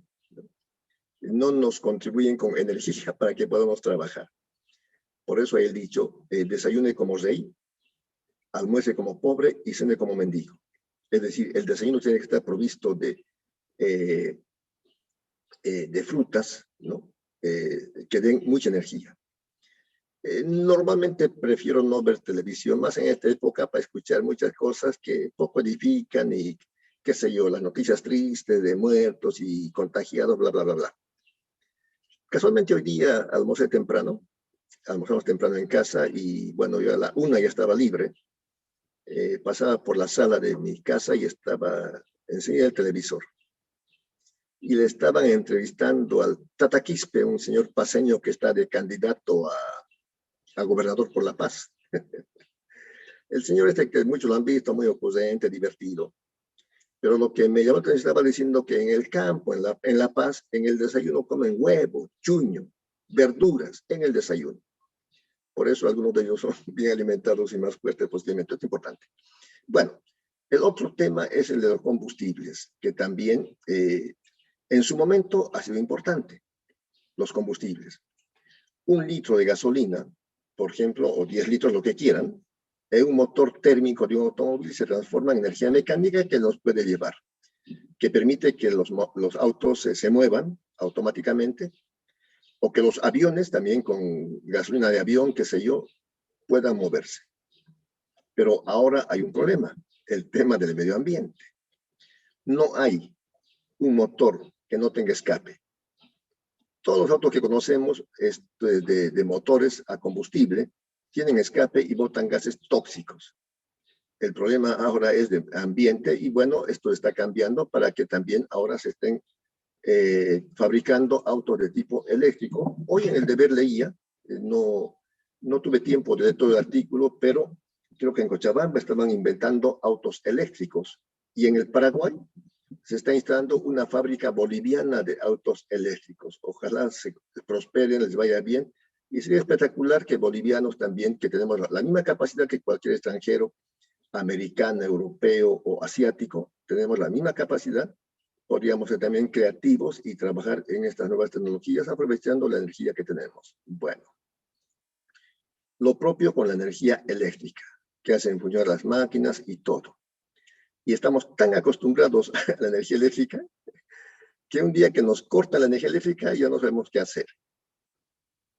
No nos contribuyen con energía para que podamos trabajar. Por eso hay el dicho, desayune como rey, almuerce como pobre y cene como mendigo. Es decir, el desayuno tiene que estar provisto de frutas, ¿no? Que den mucha energía. Normalmente prefiero no ver televisión, más en esta época, para escuchar muchas cosas que poco edifican y, qué sé yo, las noticias tristes de muertos y contagiados, bla, bla, bla, bla. Casualmente hoy día almorcé temprano, almorzamos temprano en casa y bueno, yo a la 1 ya estaba libre. Pasaba por la sala de mi casa y estaba enseguida el televisor. Y le estaban entrevistando al Tata Quispe, un señor paseño que está de candidato a gobernador por La Paz. El señor este que muchos lo han visto, muy ocurrente, divertido. Pero lo que me llamó la atención, estaba diciendo que en el campo, en La Paz, en el desayuno comen huevo, chuño, verduras en el desayuno. Por eso algunos de ellos son bien alimentados y más fuertes posiblemente. Esto es importante. Bueno, el otro tema es el de los combustibles, que también en su momento ha sido importante. Los combustibles. 1 litro de gasolina, por ejemplo, o 10 litros, lo que quieran, en un motor térmico de un automóvil se transforma en energía mecánica que nos puede llevar, que permite que los autos se muevan automáticamente, o que los aviones también con gasolina de avión, qué sé yo, puedan moverse. Pero ahora hay un problema, el tema del medio ambiente. No hay un motor que no tenga escape. Todos los autos que conocemos de motores a combustible tienen escape y botan gases tóxicos. El problema ahora es de ambiente y bueno, esto está cambiando para que también ahora se estén fabricando autos de tipo eléctrico. Hoy en el deber leía, no tuve tiempo de leer todo el artículo, pero creo que en Cochabamba estaban inventando autos eléctricos y en el Paraguay se está instalando una fábrica boliviana de autos eléctricos. Ojalá se prosperen, les vaya bien. Y sería espectacular que bolivianos también, que tenemos la misma capacidad que cualquier extranjero, americano, europeo o asiático, tenemos la misma capacidad, podríamos ser también creativos y trabajar en estas nuevas tecnologías aprovechando la energía que tenemos. Bueno, lo propio con la energía eléctrica, que hacen funcionar las máquinas y todo. Y estamos tan acostumbrados a la energía eléctrica que un día que nos corta la energía eléctrica ya no sabemos qué hacer.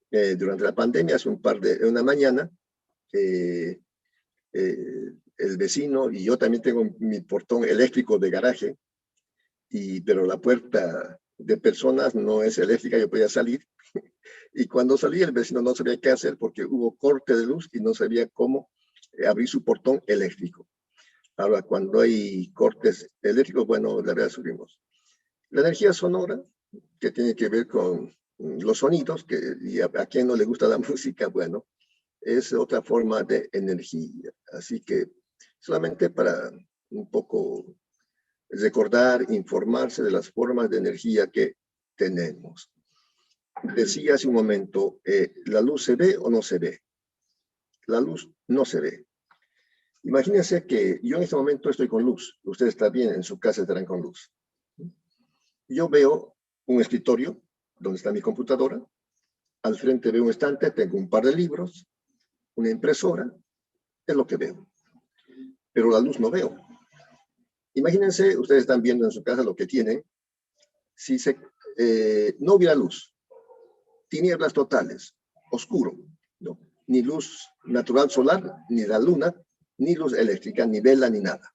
Durante la pandemia, hace una mañana, el vecino y yo también tengo mi portón eléctrico de garaje, pero la puerta de personas no es eléctrica, yo podía salir. Y cuando salí, el vecino no sabía qué hacer porque hubo corte de luz y no sabía cómo abrir su portón eléctrico. Ahora, cuando hay cortes eléctricos, bueno, la verdad sufrimos. La energía sonora, que tiene que ver con los sonidos, y a quien no le gusta la música, bueno, es otra forma de energía. Así que solamente para un poco recordar, informarse de las formas de energía que tenemos. Decía hace un momento, ¿la luz se ve o no se ve? La luz no se ve. Imagínense que yo en este momento estoy con luz. Usted está bien, en su casa estarán con luz. Yo veo un escritorio donde está mi computadora. Al frente veo un estante, tengo un par de libros, una impresora. Es lo que veo. Pero la luz no veo. Imagínense, ustedes están viendo en su casa lo que tienen. Si no hubiera luz, tinieblas totales, oscuro, ¿no? Ni luz natural solar, ni la luna, ni luz eléctrica, ni vela, ni nada.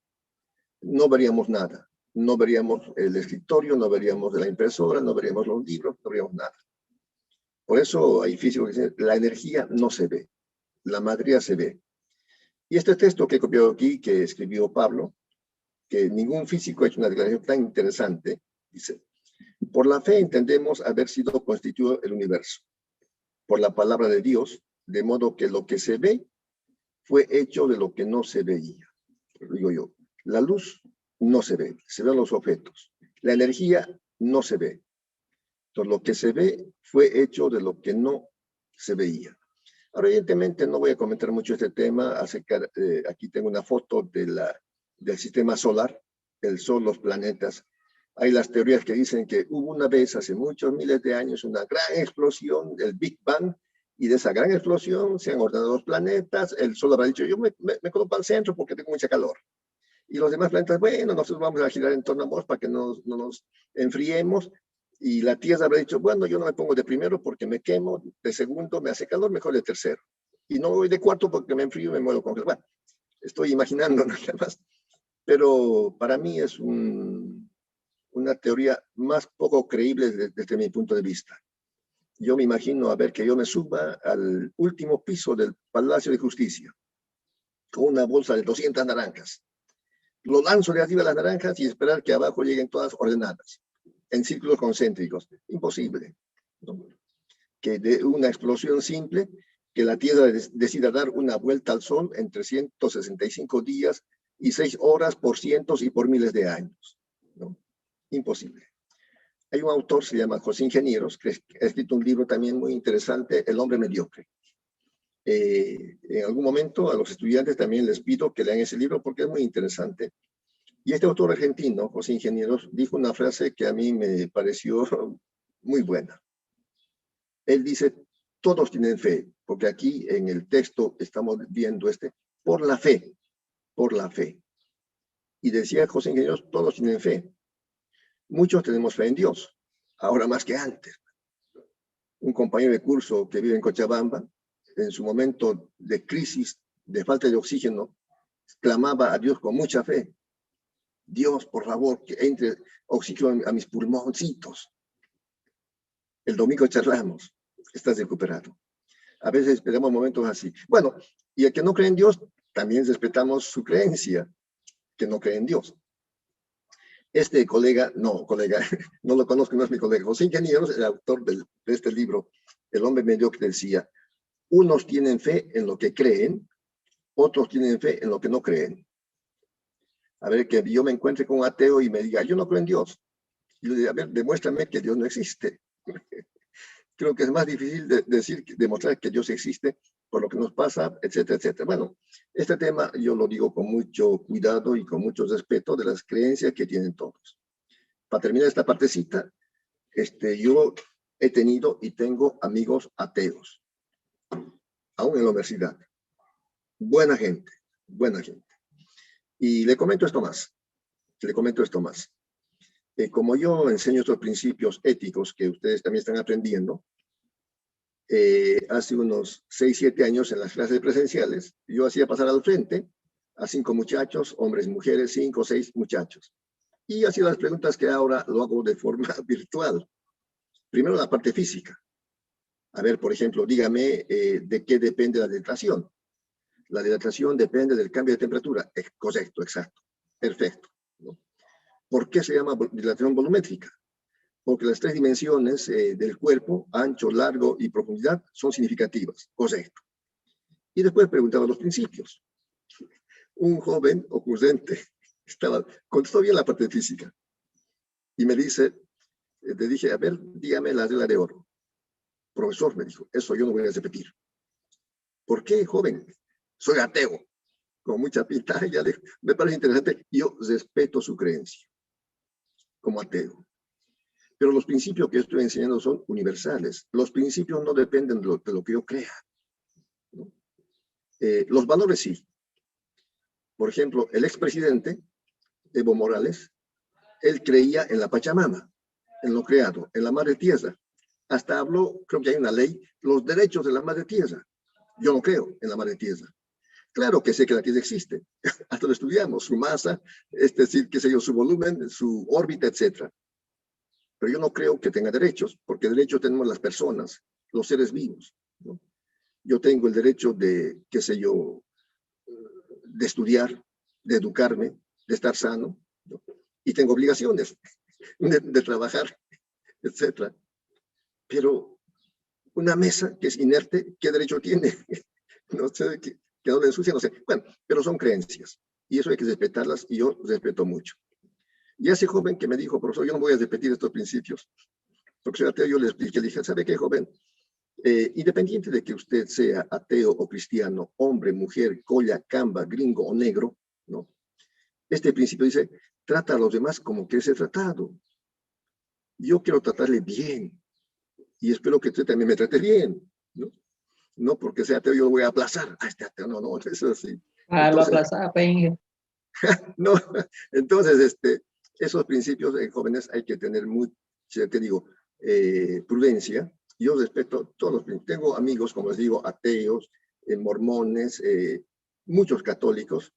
No veríamos nada. No veríamos el escritorio, no veríamos la impresora, no veríamos los libros, no veríamos nada. Por eso hay físicos que dicen, la energía no se ve, la materia se ve. Y este texto que he copiado aquí, que escribió Pablo, que ningún físico ha hecho una declaración tan interesante, dice, por la fe entendemos haber sido constituido el universo, por la palabra de Dios, de modo que lo que se ve fue hecho de lo que no se veía. Digo yo, la luz no se ve, se ven los objetos. La energía no se ve. Entonces, lo que se ve fue hecho de lo que no se veía. Ahora, evidentemente, no voy a comentar mucho este tema. Aquí tengo una foto del sistema solar, el Sol, los planetas. Hay las teorías que dicen que hubo una vez, hace muchos miles de años, una gran explosión, el Big Bang, y de esa gran explosión se han ordenado los planetas. El Sol habrá dicho, yo me coloco al centro porque tengo mucha calor. Y los demás planetas, bueno, nosotros vamos a girar en torno a vos para que no nos enfriemos. Y la Tierra habrá dicho, bueno, yo no me pongo de primero porque me quemo, de segundo me hace calor, mejor de tercero. Y no voy de cuarto porque me enfrío y me muero con calor. Bueno, estoy imaginando nada más. Pero para mí es una teoría más poco creíble desde mi punto de vista. Yo me imagino, a ver, que yo me suba al último piso del Palacio de Justicia con una bolsa de 200 naranjas. Lo lanzo de arriba las naranjas y esperar que abajo lleguen todas ordenadas, en círculos concéntricos. Imposible, ¿no? Que de una explosión simple, que la Tierra decida dar una vuelta al Sol en 365 días y 6 horas por cientos y por miles de años, ¿no? Imposible. Hay un autor, se llama José Ingenieros, que ha escrito un libro también muy interesante, El hombre mediocre. En algún momento a los estudiantes también les pido que lean ese libro porque es muy interesante. Y este autor argentino, José Ingenieros, dijo una frase que a mí me pareció muy buena. Él dice, todos tienen fe, porque aquí en el texto estamos viendo por la fe, por la fe. Y decía José Ingenieros, todos tienen fe. Muchos tenemos fe en Dios, ahora más que antes. Un compañero de curso que vive en Cochabamba, en su momento de crisis, de falta de oxígeno, clamaba a Dios con mucha fe. Dios, por favor, que entre oxígeno a mis pulmoncitos. El domingo charlamos, estás recuperado. A veces esperamos momentos así. Bueno, y el que no cree en Dios, también respetamos su creencia, que no cree en Dios. Este colega, no lo conozco, no es mi colega. José Ingenieros, el autor de este libro, El hombre mediocre, decía, unos tienen fe en lo que creen, otros tienen fe en lo que no creen. A ver, que yo me encuentre con un ateo y me diga, yo no creo en Dios. Y le digo, a ver, demuéstrame que Dios no existe. Creo que es más difícil demostrar que Dios existe por lo que nos pasa, etcétera, etcétera. Bueno, este tema yo lo digo con mucho cuidado y con mucho respeto de las creencias que tienen todos. Para terminar esta partecita, yo he tenido y tengo amigos ateos, aún en la universidad. Buena gente, buena gente. Y le comento esto más, como yo enseño estos principios éticos que ustedes también están aprendiendo, hace unos 6, 7 años en las clases presenciales, yo hacía pasar al frente a 5 muchachos, hombres y mujeres, 5 o 6 muchachos. Y hacía las preguntas que ahora lo hago de forma virtual. Primero la parte física. A ver, por ejemplo, dígame de qué depende la dilatación. La dilatación depende del cambio de temperatura. Correcto, exacto, perfecto, ¿no? ¿Por qué se llama dilatación volumétrica? Porque las 3 dimensiones del cuerpo, ancho, largo y profundidad, son significativas. Correcto. Y después preguntaba los principios. Un joven ocurrente contestó bien la parte física. Y me dice, le dije, a ver, dígame la regla de oro. Profesor, me dijo, eso yo no voy a repetir. ¿Por qué, joven? Soy ateo. Con mucha pinta, ya me parece interesante. Yo respeto su creencia como ateo. Pero los principios que estoy enseñando son universales. Los principios no dependen de lo que yo crea, ¿no? Los valores sí. Por ejemplo, el expresidente Evo Morales, él creía en la Pachamama, en lo creado, en la madre tierra. Hasta habló, creo que hay una ley, los derechos de la madre tierra. Yo no creo en la madre tierra. Claro que sé que la Tierra existe, hasta lo estudiamos, su masa, es decir, qué sé yo, su volumen, su órbita, etcétera. Pero yo no creo que tenga derechos, porque derechos tenemos las personas, los seres vivos, ¿no? Yo tengo el derecho de, qué sé yo, de estudiar, de educarme, de estar sano, ¿no? Y tengo obligaciones de trabajar, etcétera. Pero una mesa que es inerte, ¿qué derecho tiene? No sé, que no le ensucia, no sé. Bueno, pero son creencias. Y eso hay que respetarlas y yo respeto mucho. Y ese joven que me dijo, profesor, yo no voy a repetir estos principios, porque soy ateo, yo le expliqué, le dije, ¿sabe qué, joven? Independiente de que usted sea ateo o cristiano, hombre, mujer, colla, camba, gringo o negro, ¿no? Este principio dice, trata a los demás como quiere ser tratado. Yo quiero tratarle bien y espero que usted también me trate bien, ¿no? No porque sea ateo yo lo voy a aplazar a este ateo, no, eso es así. Ah, lo aplazaba, pues. No, entonces, esos principios en jóvenes hay que tener mucha, te digo, prudencia. Yo respeto todos los principios. Tengo amigos, como les digo, ateos, mormones, muchos católicos,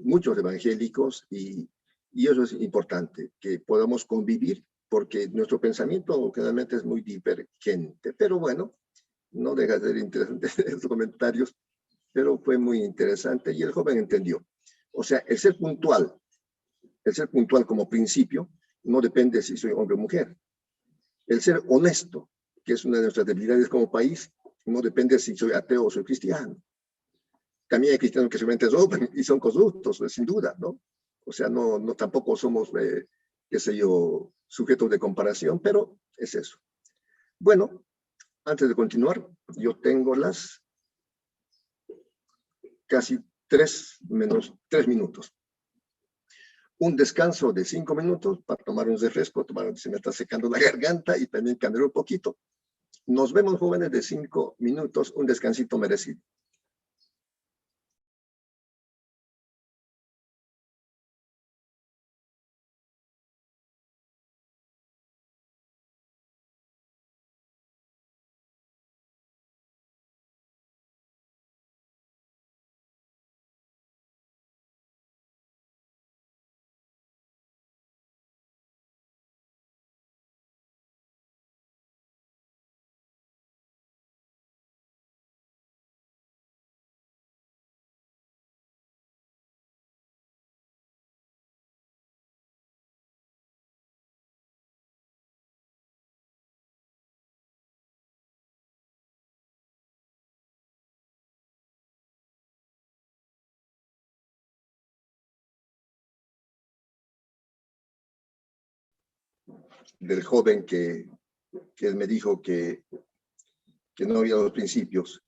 muchos evangélicos, y eso es importante, que podamos convivir, porque nuestro pensamiento generalmente es muy divergente. Pero bueno, no deja de ser interesante esos comentarios, pero fue muy interesante y el joven entendió. O sea, el ser puntual como principio, no depende si soy hombre o mujer. El ser honesto, que es una de nuestras debilidades como país, no depende si soy ateo o soy cristiano. También hay cristianos que simplemente roban y son corruptos, sin duda, ¿no? O sea, no tampoco somos, qué sé yo, sujetos de comparación, pero es eso. Bueno, antes de continuar, yo tengo las casi 3 menos 3 minutos. Un descanso de 5 minutos para tomar un refresco, se me está secando la garganta y también cambiar un poquito. Nos vemos, jóvenes, de 5 minutos, un descansito merecido. del joven que él me dijo que no había los principios.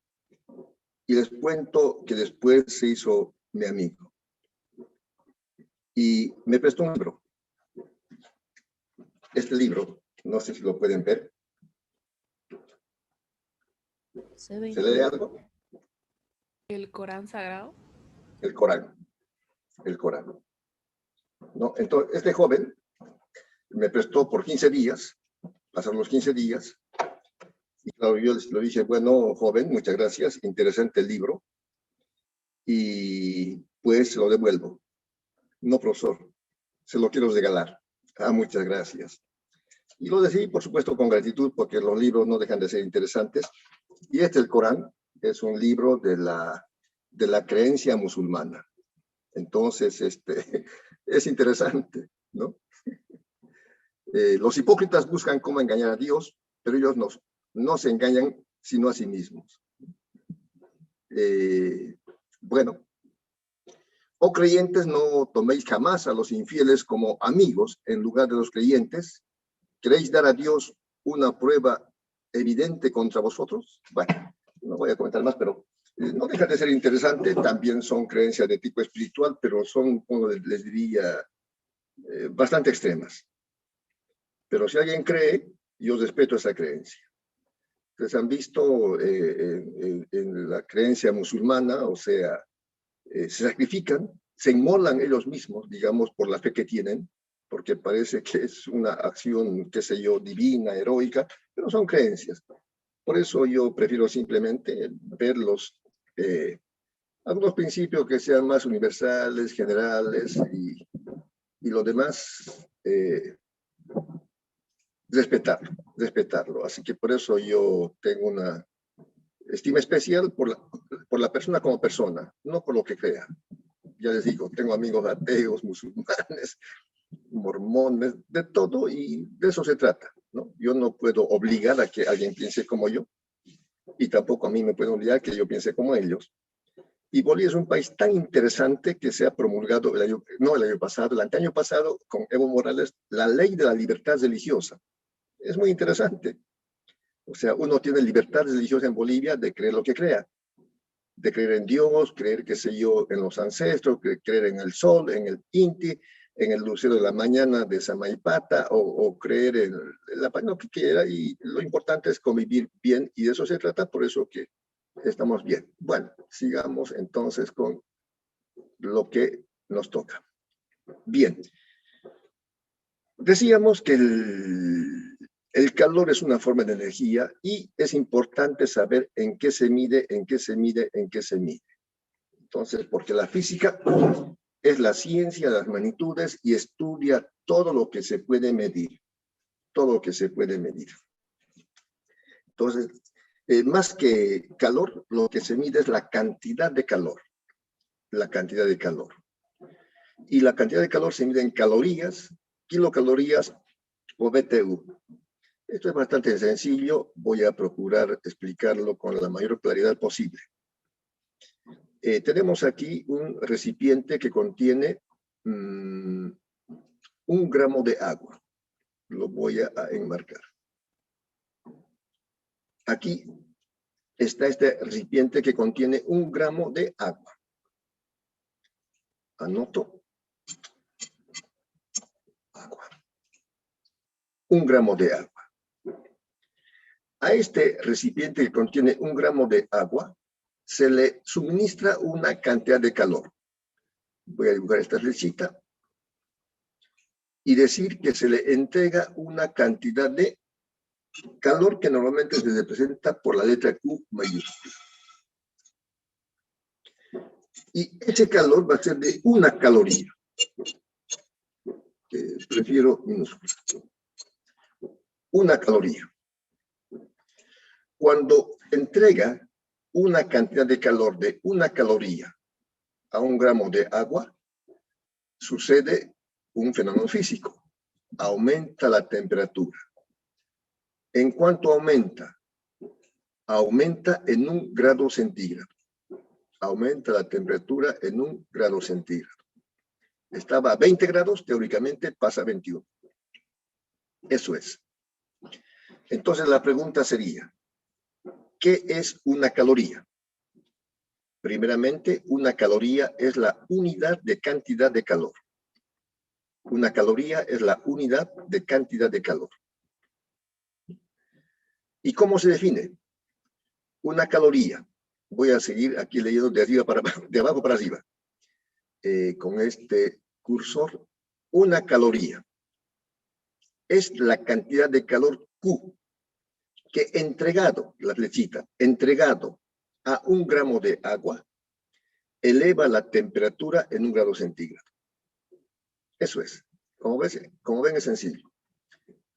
Y les cuento que después se hizo mi amigo. Y me prestó un libro. Este libro, no sé si lo pueden ver. ¿Se ve? ¿Se lee algo? ¿El Corán sagrado? El Corán. El Corán. ¿No? Entonces, este joven me prestó por 15 días, pasaron los 15 días, y claro, yo le dije, bueno, joven, muchas gracias, interesante el libro, y pues se lo devuelvo. No, profesor, se lo quiero regalar. Ah, muchas gracias. Y lo decidí, por supuesto, con gratitud, porque los libros no dejan de ser interesantes. Y el Corán, es un libro de la creencia musulmana. Entonces, es interesante, ¿no? Los hipócritas buscan cómo engañar a Dios, pero ellos no se engañan sino a sí mismos. Bueno, oh creyentes, no toméis jamás a los infieles como amigos en lugar de los creyentes. ¿Queréis dar a Dios una prueba evidente contra vosotros? Bueno, no voy a comentar más, pero no deja de ser interesante. También son creencias de tipo espiritual, pero son, como les diría, bastante extremas. Pero si alguien cree, yo respeto esa creencia. Ustedes han visto en la creencia musulmana, o sea, se sacrifican, se inmolan ellos mismos, digamos, por la fe que tienen, porque parece que es una acción, qué sé yo, divina, heroica, pero son creencias. Por eso yo prefiero simplemente ver algunos principios que sean más universales, generales, y lo demás, respetarlo. Así que por eso yo tengo una estima especial por la persona como persona, no por lo que crea. Ya les digo, tengo amigos ateos, musulmanes, mormones, de todo, y de eso se trata, ¿no? Yo no puedo obligar a que alguien piense como yo, y tampoco a mí me pueden obligar a que yo piense como ellos. Y Bolivia es un país tan interesante que se ha promulgado el anteaño pasado, con Evo Morales, la ley de la libertad religiosa. Es muy interesante. O sea, uno tiene libertad religiosa en Bolivia de creer lo que crea, de creer en Dios, creer, qué sé yo, en los ancestros, creer en el sol, en el Inti, en el lucero de la mañana de Samaipata, o creer en lo que quiera, y lo importante es convivir bien, y de eso se trata, por eso que estamos bien. Bueno, sigamos entonces con lo que nos toca. Bien. Decíamos que el calor es una forma de energía y es importante saber en qué se mide, en qué se mide, en qué se mide. Entonces, porque la física es la ciencia de las magnitudes y estudia todo lo que se puede medir. Todo lo que se puede medir. Entonces, más que calor, lo que se mide es la cantidad de calor. La cantidad de calor. Y la cantidad de calor se mide en calorías, kilocalorías o BTU. Esto es bastante sencillo, voy a procurar explicarlo con la mayor claridad posible. Tenemos aquí un recipiente que contiene 1 gramo de agua. Lo voy a enmarcar. Aquí está este recipiente que contiene 1 gramo de agua. Anoto. Agua. 1 gramo de agua. A este recipiente que contiene 1 gramo de agua se le suministra una cantidad de calor. Voy a dibujar esta flechita y decir que se le entrega una cantidad de calor que normalmente se representa por la letra Q mayúscula. Y ese calor va a ser de 1 caloría. Prefiero minúscula. 1 caloría. Cuando entrega una cantidad de calor de 1 caloría a 1 gramo de agua, sucede un fenómeno físico. Aumenta la temperatura. ¿En cuánto aumenta? Aumenta en 1 grado centígrado. Aumenta la temperatura en 1 grado centígrado. Estaba a 20 grados, teóricamente pasa a 21. Eso es. Entonces la pregunta sería, ¿qué es una caloría? Primeramente, una caloría es la unidad de cantidad de calor. Una caloría es la unidad de cantidad de calor. ¿Y cómo se define? Una caloría. Voy a seguir aquí leyendo de abajo para arriba. Con este cursor, una caloría es la cantidad de calor Q que entregado, la flechita, entregado a 1 gramo de agua, eleva la temperatura en 1 grado centígrado. Eso es. Como ven, es sencillo.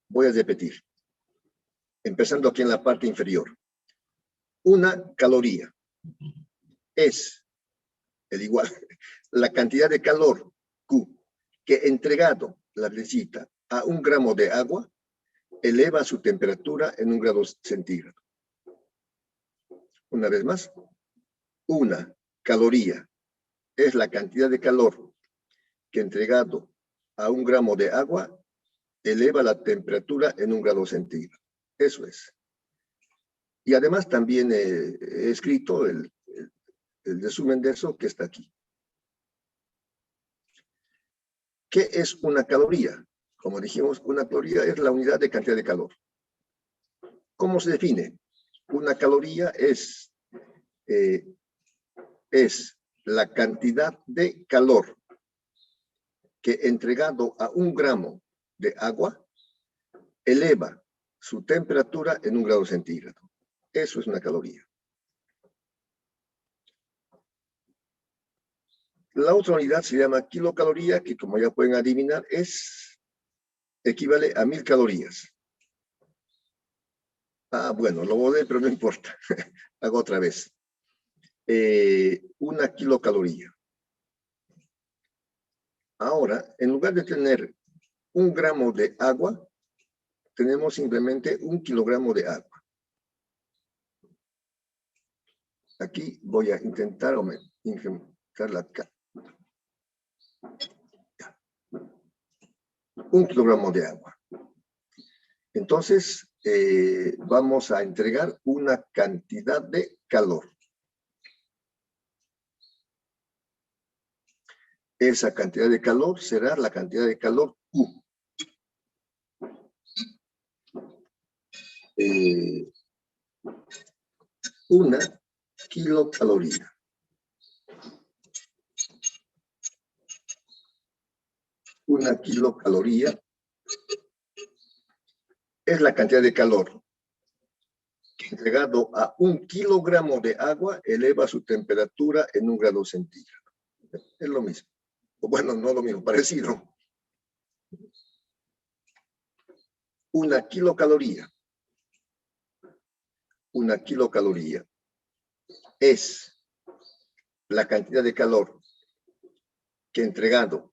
Voy a repetir. Empezando aquí en la parte inferior. Una caloría es la cantidad de calor Q que entregado la flechita a 1 gramo de agua, eleva su temperatura en 1 grado centígrado. Una vez más, una caloría es la cantidad de calor que entregado a 1 gramo de agua, eleva la temperatura en 1 grado centígrado. Eso es. Y además también he escrito el resumen de eso que está aquí. ¿Qué es una caloría? Como dijimos, una caloría es la unidad de cantidad de calor. ¿Cómo se define? Una caloría es la cantidad de calor que entregado a 1 gramo de agua eleva su temperatura en 1 grado centígrado. Eso es una caloría. La otra unidad se llama kilocaloría, que como ya pueden adivinar, equivale a 1000 calorías. Bueno, lo borré, pero no importa. Hago otra vez. Una kilocaloría. Ahora, en lugar de tener 1 gramo de agua, tenemos simplemente 1 kilogramo de agua. Aquí voy a intentar incrementar la K. 1 kilogramo de agua. Entonces, vamos a entregar una cantidad de calor. Esa cantidad de calor será la cantidad de calor Q. Una kilocaloría. Una kilocaloría es la cantidad de calor que entregado a 1 kilogramo de agua eleva su temperatura en 1 grado centígrado. Es lo mismo. Bueno, no lo mismo, parecido. Una kilocaloría. Una kilocaloría es la cantidad de calor que entregado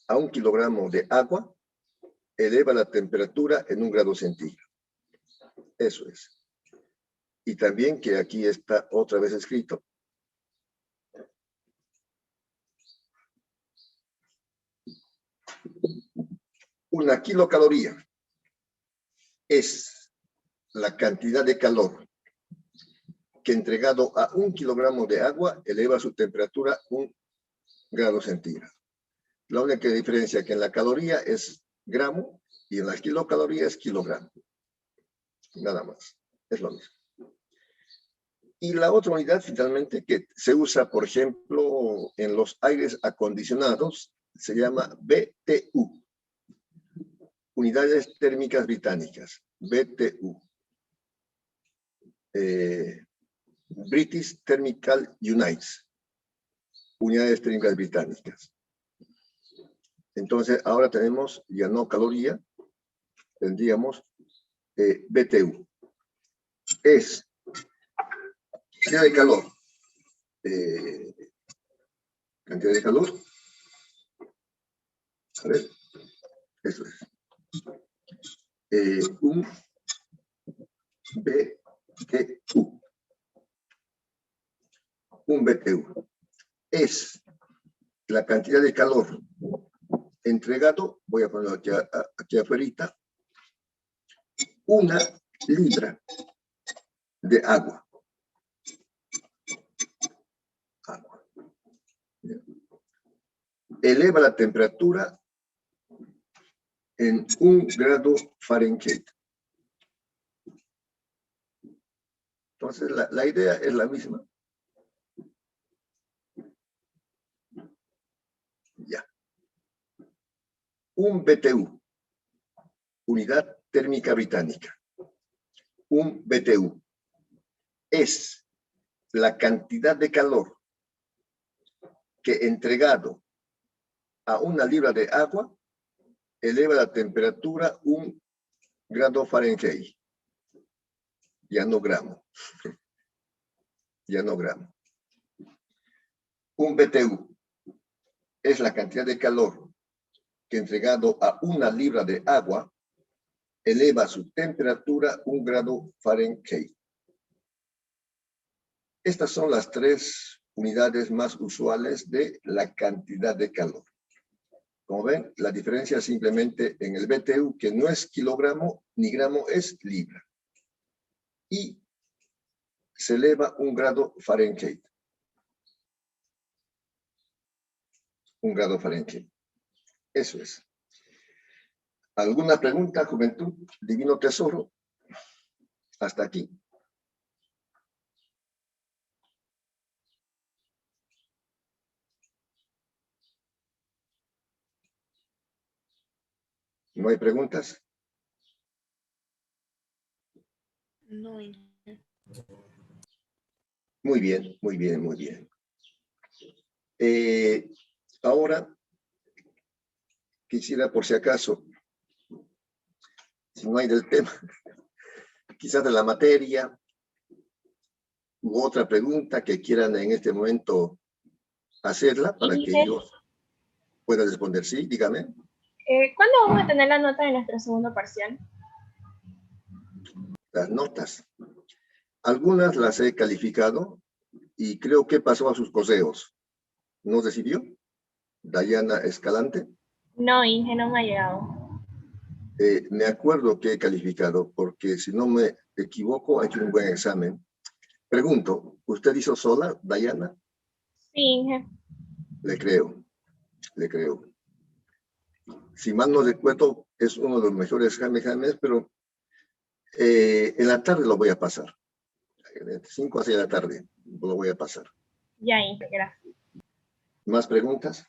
a 1 kilogramo de agua eleva la temperatura en 1 grado centígrado. Eso es. Y también que aquí está otra vez escrito. Una kilocaloría es la cantidad de calor que entregado a 1 kilogramo de agua eleva su temperatura 1 grado centígrado. La única diferencia es que en la caloría es gramo y en la kilocaloría es kilogramo. Nada más. Es lo mismo. Y la otra unidad finalmente que se usa, por ejemplo, en los aires acondicionados, se llama BTU. Unidades térmicas británicas. BTU. British Thermical Units. Unidades térmicas británicas. Entonces, ahora tenemos ya no caloría, tendríamos BTU. Es cantidad de calor. Cantidad de calor. A ver, eso es. Un BTU. Un BTU. Es la cantidad de calor entregado, voy a ponerlo aquí afuera, 1 libra de agua. Eleva la temperatura en 1 grado Fahrenheit. Entonces, la idea es la misma. Ya. 1 BTU, unidad térmica británica. 1 BTU es la cantidad de calor que entregado a 1 libra de agua eleva la temperatura 1 grado Fahrenheit. Ya no gramo. Ya no gramo. 1 BTU es la cantidad de calor que entregado a 1 libra de agua eleva su temperatura 1 grado Fahrenheit. Estas son las 3 unidades más usuales de la cantidad de calor. Como ven, la diferencia es simplemente en el BTU, que no es kilogramo ni gramo, es libra. Y se eleva 1 grado Fahrenheit. 1 grado Fahrenheit. Eso es. ¿Alguna pregunta, juventud? Divino tesoro. Hasta aquí. ¿No hay preguntas? No. Muy bien, muy bien, muy bien. Ahora, quisiera por si acaso, si no hay del tema, quizás de la materia, u otra pregunta que quieran en este momento hacerla para que yo pueda responder. Sí, dígame. ¿Cuándo vamos a tener la nota de nuestro segundo parcial? Las notas. Algunas las he calificado y creo que pasó a sus correos. ¿No recibió? Dayana Escalante. No, Inge, no me ha llegado. Me acuerdo que he calificado porque si no me equivoco ha hecho un buen examen. Pregunto, ¿usted hizo sola, Dayana? Sí, Inge. Le creo, le creo. Si mal no recuerdo, es uno de los mejores exámenes, pero en la tarde lo voy a pasar. De 5 a 6 de la tarde lo voy a pasar. Ya, Inge, gracias. ¿Más preguntas?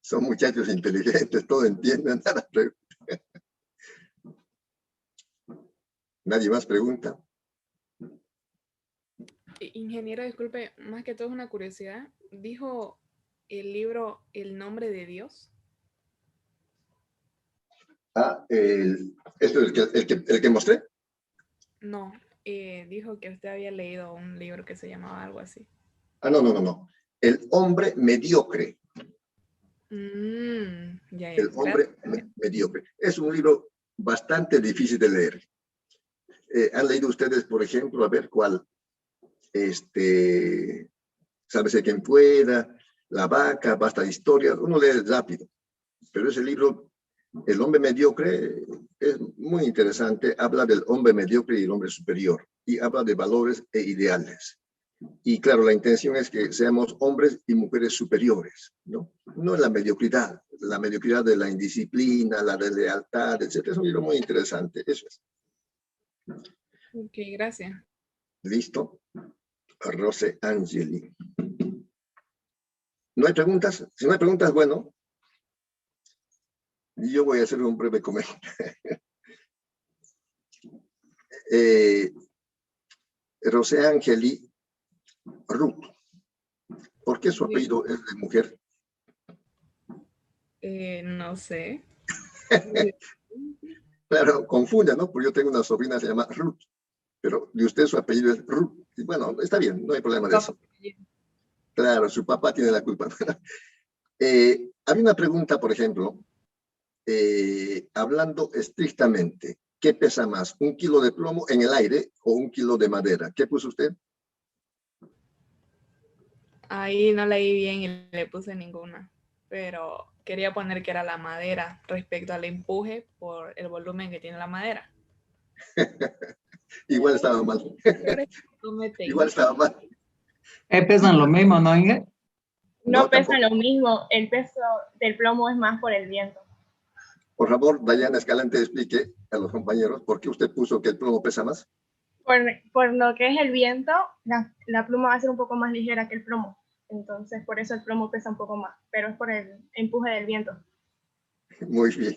Son muchachos inteligentes, todo entienden, nada pregunta. ¿Nadie más pregunta? Ingeniero, disculpe, más que todo es una curiosidad. ¿Dijo el libro El nombre de Dios? Ah, ¿esto es el que mostré? No, dijo que usted había leído un libro que se llamaba algo así. Ah, no. El hombre mediocre. Ya, El hombre mediocre. Es un libro bastante difícil de leer. ¿Han leído ustedes, por ejemplo, a ver cuál? Sálvese quien pueda, La vaca, basta de historias. Uno lee rápido. Pero ese libro, El hombre mediocre, es muy interesante. Habla del hombre mediocre y el hombre superior. Y habla de valores e ideales. Y claro, la intención es que seamos hombres y mujeres superiores, ¿no? No en la mediocridad de la indisciplina, la deslealtad, etc. Es un libro muy interesante, eso es. Ok, gracias. ¿Listo? Rose Angeli. ¿No hay preguntas? Si no hay preguntas, bueno, yo voy a hacer un breve comentario. Rose Angeli Ruth. ¿Por qué su apellido es de mujer? No sé. Claro, confunda, ¿no? Porque yo tengo una sobrina que se llama Ruth, pero de usted su apellido es Ruth. Y bueno, está bien, no hay problema de eso. Claro, su papá tiene la culpa. Había una pregunta, por ejemplo, hablando estrictamente, ¿qué pesa más, 1 kilo de plomo en el aire o 1 kilo de madera? ¿Qué puso usted? Ahí no leí bien y le puse ninguna, pero quería poner que era la madera respecto al empuje por el volumen que tiene la madera. Igual estaba mal. Igual estaba mal. Pesan lo mismo, ¿no, Inge? No No, pesa tampoco. lo mismo, el peso del plomo es más por el viento. Por favor, Dayana Escalante, explique a los compañeros por qué usted puso que el plomo pesa más. Por lo que es el viento, la pluma va a ser un poco más ligera que el plomo. Entonces, por eso el plomo pesa un poco más, pero es por el empuje del viento. Muy bien.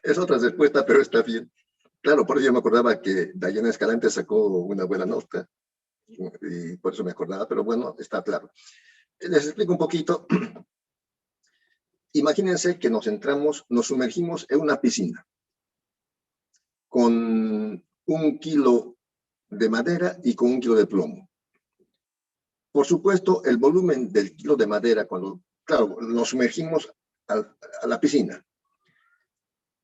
Es otra respuesta, pero está bien. Claro, por eso yo me acordaba que Dayana Escalante sacó una buena nota y por eso me acordaba, pero bueno, está claro. Les explico un poquito. Imagínense que nos sumergimos en una piscina con 1 kilo de madera y con 1 kilo de plomo. Por supuesto, el volumen del kilo de madera, claro, nos sumergimos a la piscina,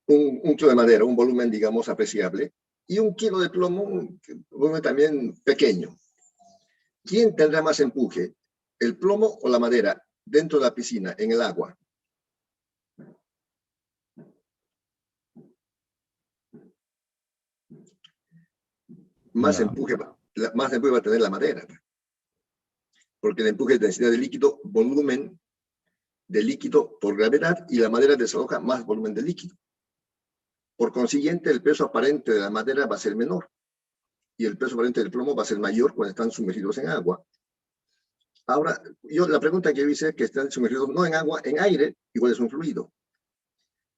un kilo de madera, un volumen, digamos, apreciable, y 1 kilo de plomo, un volumen también pequeño. ¿Quién tendrá más empuje, el plomo o la madera, dentro de la piscina, en el agua? Más empuje va a tener la madera, porque el empuje es densidad de líquido, volumen de líquido por gravedad, y la madera desaloja más volumen de líquido. Por consiguiente, el peso aparente de la madera va a ser menor, y el peso aparente del plomo va a ser mayor cuando están sumergidos en agua. Ahora, la pregunta que yo hice, que están sumergidos no en agua, en aire, igual es un fluido.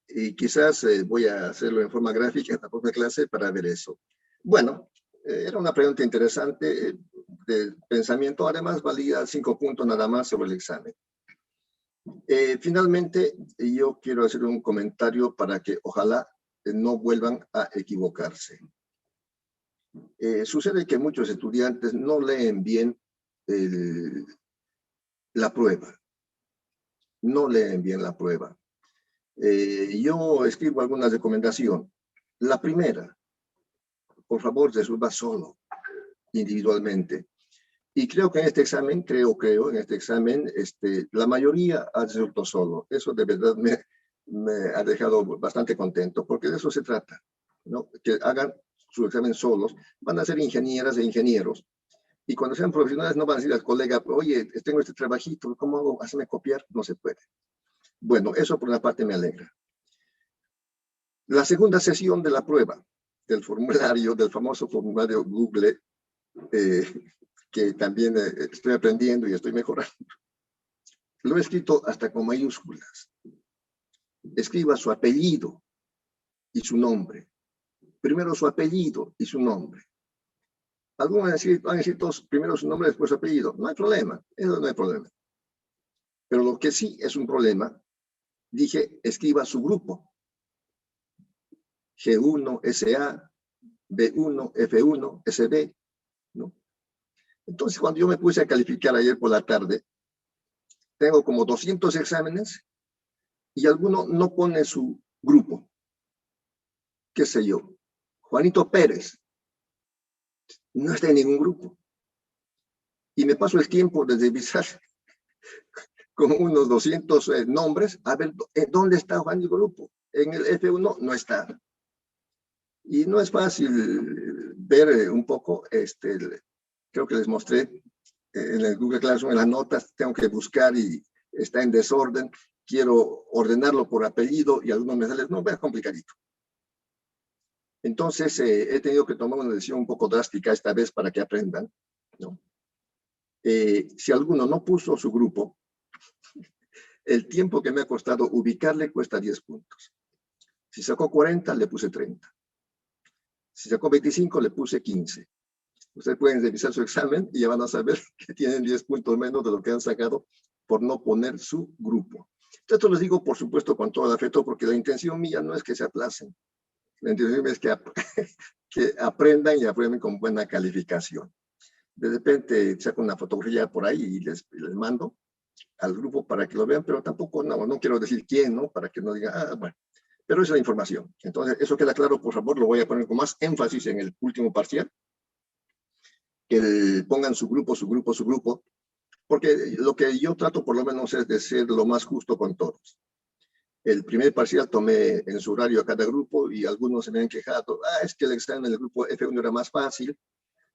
Y quizás voy a hacerlo en forma gráfica en la próxima clase para ver eso. Bueno, era una pregunta interesante de pensamiento, además valía 5 puntos nada más sobre el examen. Finalmente, yo quiero hacer un comentario para que ojalá no vuelvan a equivocarse. Sucede que muchos estudiantes no leen bien la prueba. No leen bien la prueba. Yo escribo alguna recomendación. La primera, por favor, resuelva solo, individualmente. Y creo que en este examen, en este examen, la mayoría ha resuelto solo. Eso de verdad me ha dejado bastante contento, porque de eso se trata, ¿no? Que hagan su examen solos. Van a ser ingenieras e ingenieros. Y cuando sean profesionales no van a decir al colega, oye, tengo este trabajito, ¿cómo hago? Hazme copiar. No se puede. Bueno, eso por una parte me alegra. La segunda sesión de la prueba, del formulario, del famoso formulario Google, que también estoy aprendiendo y estoy mejorando. Lo he escrito hasta con mayúsculas. Escriba su apellido y su nombre. Primero su apellido y su nombre. Algunos van a decir todos primero su nombre, después su apellido. No hay problema, eso no hay problema. Pero lo que sí es un problema, dije, escriba su grupo. G1, SA, B1, F1, SB, ¿no? Entonces, cuando yo me puse a calificar ayer por la tarde, tengo como 200 exámenes y alguno no pone su grupo. ¿Qué sé yo? Juanito Pérez no está en ningún grupo. Y me paso el tiempo de revisar con unos 200 nombres, a ver dónde está Juan el grupo. En el F1 no está. Y no es fácil ver un poco, creo que les mostré en el Google Classroom, en las notas, tengo que buscar y está en desorden. Quiero ordenarlo por apellido y algunos me salen, no, es complicadito. Entonces, he tenido que tomar una decisión un poco drástica esta vez para que aprendan, ¿no? Si alguno no puso su grupo, el tiempo que me ha costado ubicarle cuesta 10 puntos. Si sacó 40, le puse 30. Si sacó 25, le puse 15. Ustedes pueden revisar su examen y ya van a saber que tienen 10 puntos menos de lo que han sacado por no poner su grupo. Esto les digo, por supuesto, con todo el afecto, porque la intención mía no es que se aplacen. La intención es que aprendan y aprendan con buena calificación. De repente saco una fotografía por ahí y les mando al grupo para que lo vean, pero tampoco, no quiero decir quién, ¿no? Para que no digan, bueno. Pero esa es la información. Entonces, eso queda claro, por favor, lo voy a poner con más énfasis en el último parcial. Que pongan su grupo, porque lo que yo trato por lo menos es de ser lo más justo con todos. El primer parcial tomé en su horario a cada grupo y algunos se me han quejado, es que el examen del grupo F1 era más fácil,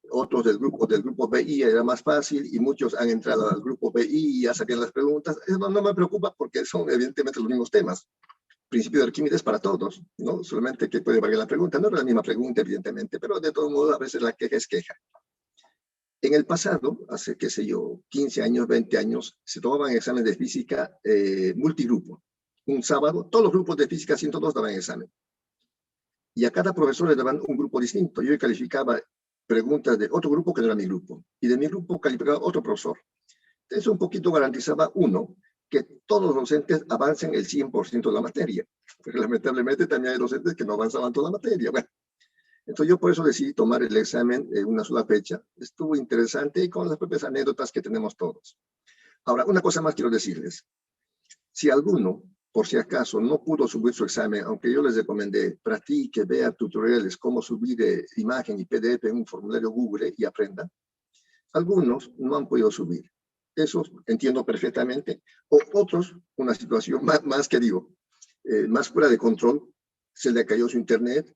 otros del grupo BI era más fácil y muchos han entrado al grupo BI y ya sabían las preguntas. Eso no me preocupa porque son evidentemente los mismos temas. Principio de Arquímedes para todos, ¿no? Solamente que puede variar la pregunta. No era la misma pregunta, evidentemente, pero de todo modo a veces la queja es queja. En el pasado, hace, qué sé yo, 15 años, 20 años, se tomaban exámenes de física multigrupo. Un sábado, todos los grupos de física 102 daban examen. Y a cada profesor le daban un grupo distinto. Yo calificaba preguntas de otro grupo que no era mi grupo. Y de mi grupo calificaba otro profesor. Eso un poquito garantizaba, uno, que todos los docentes avancen el 100% de la materia. Pero lamentablemente también hay docentes que no avanzaban toda la materia. Bueno, entonces yo por eso decidí tomar el examen en una sola fecha. Estuvo interesante y con las propias anécdotas que tenemos todos. Ahora, una cosa más quiero decirles. Si alguno, por si acaso, no pudo subir su examen, aunque yo les recomendé, practique, vea tutoriales, cómo subir imagen y PDF en un formulario Google y aprenda, algunos no han podido subir. Eso entiendo perfectamente. O otros, una situación más que digo, más fuera de control, se le cayó su internet.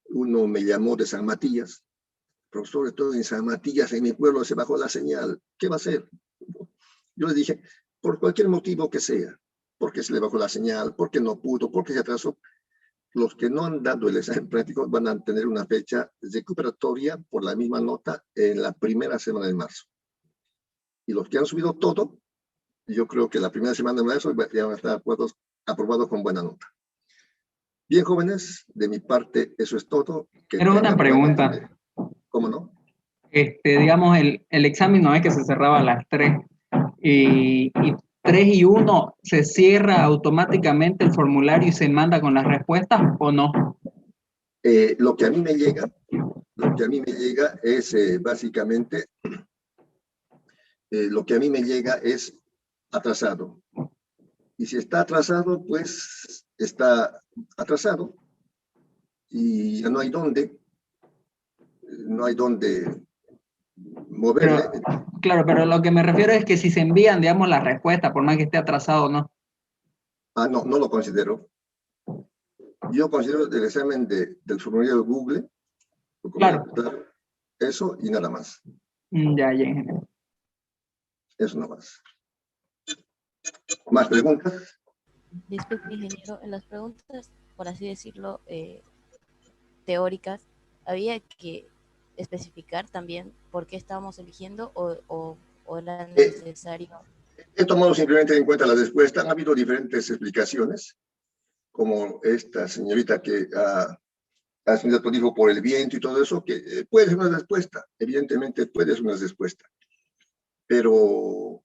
Uno me llamó de San Matías, profesor, estoy en San Matías, en mi pueblo se bajó la señal, ¿qué va a hacer? Yo le dije, por cualquier motivo que sea, porque se le bajó la señal, porque no pudo, porque se atrasó, los que no han dado el examen práctico van a tener una fecha recuperatoria por la misma nota en la primera semana de marzo. Y los que han subido todo, yo creo que la primera semana de marzo ya van a estar aprobados con buena nota. Bien, jóvenes, de mi parte eso es todo. Era una pregunta. ¿Cómo no? Digamos, el examen no es que se cerraba a las 3 y 3 y 1 se cierra automáticamente el formulario y se manda con las respuestas o no. Lo que a mí me llega es básicamente, lo que a mí me llega es atrasado. Y si está atrasado, pues está atrasado y ya no hay dónde moverle. Pero lo que me refiero es que si se envían, digamos, las respuestas, por más que esté atrasado o no. No lo considero. Yo considero el examen del formulario de Google, Claro. Eso y nada más. Ya, ingeniero. Eso nada más. ¿Más preguntas? Disculpe, ingeniero, en las preguntas, por así decirlo, teóricas, había que especificar también por qué estábamos eligiendo o era necesario. He tomado simplemente en cuenta la respuesta. Han habido diferentes explicaciones, como esta señorita que dijo por el viento y todo eso, que puede ser una respuesta, evidentemente puede ser una respuesta, pero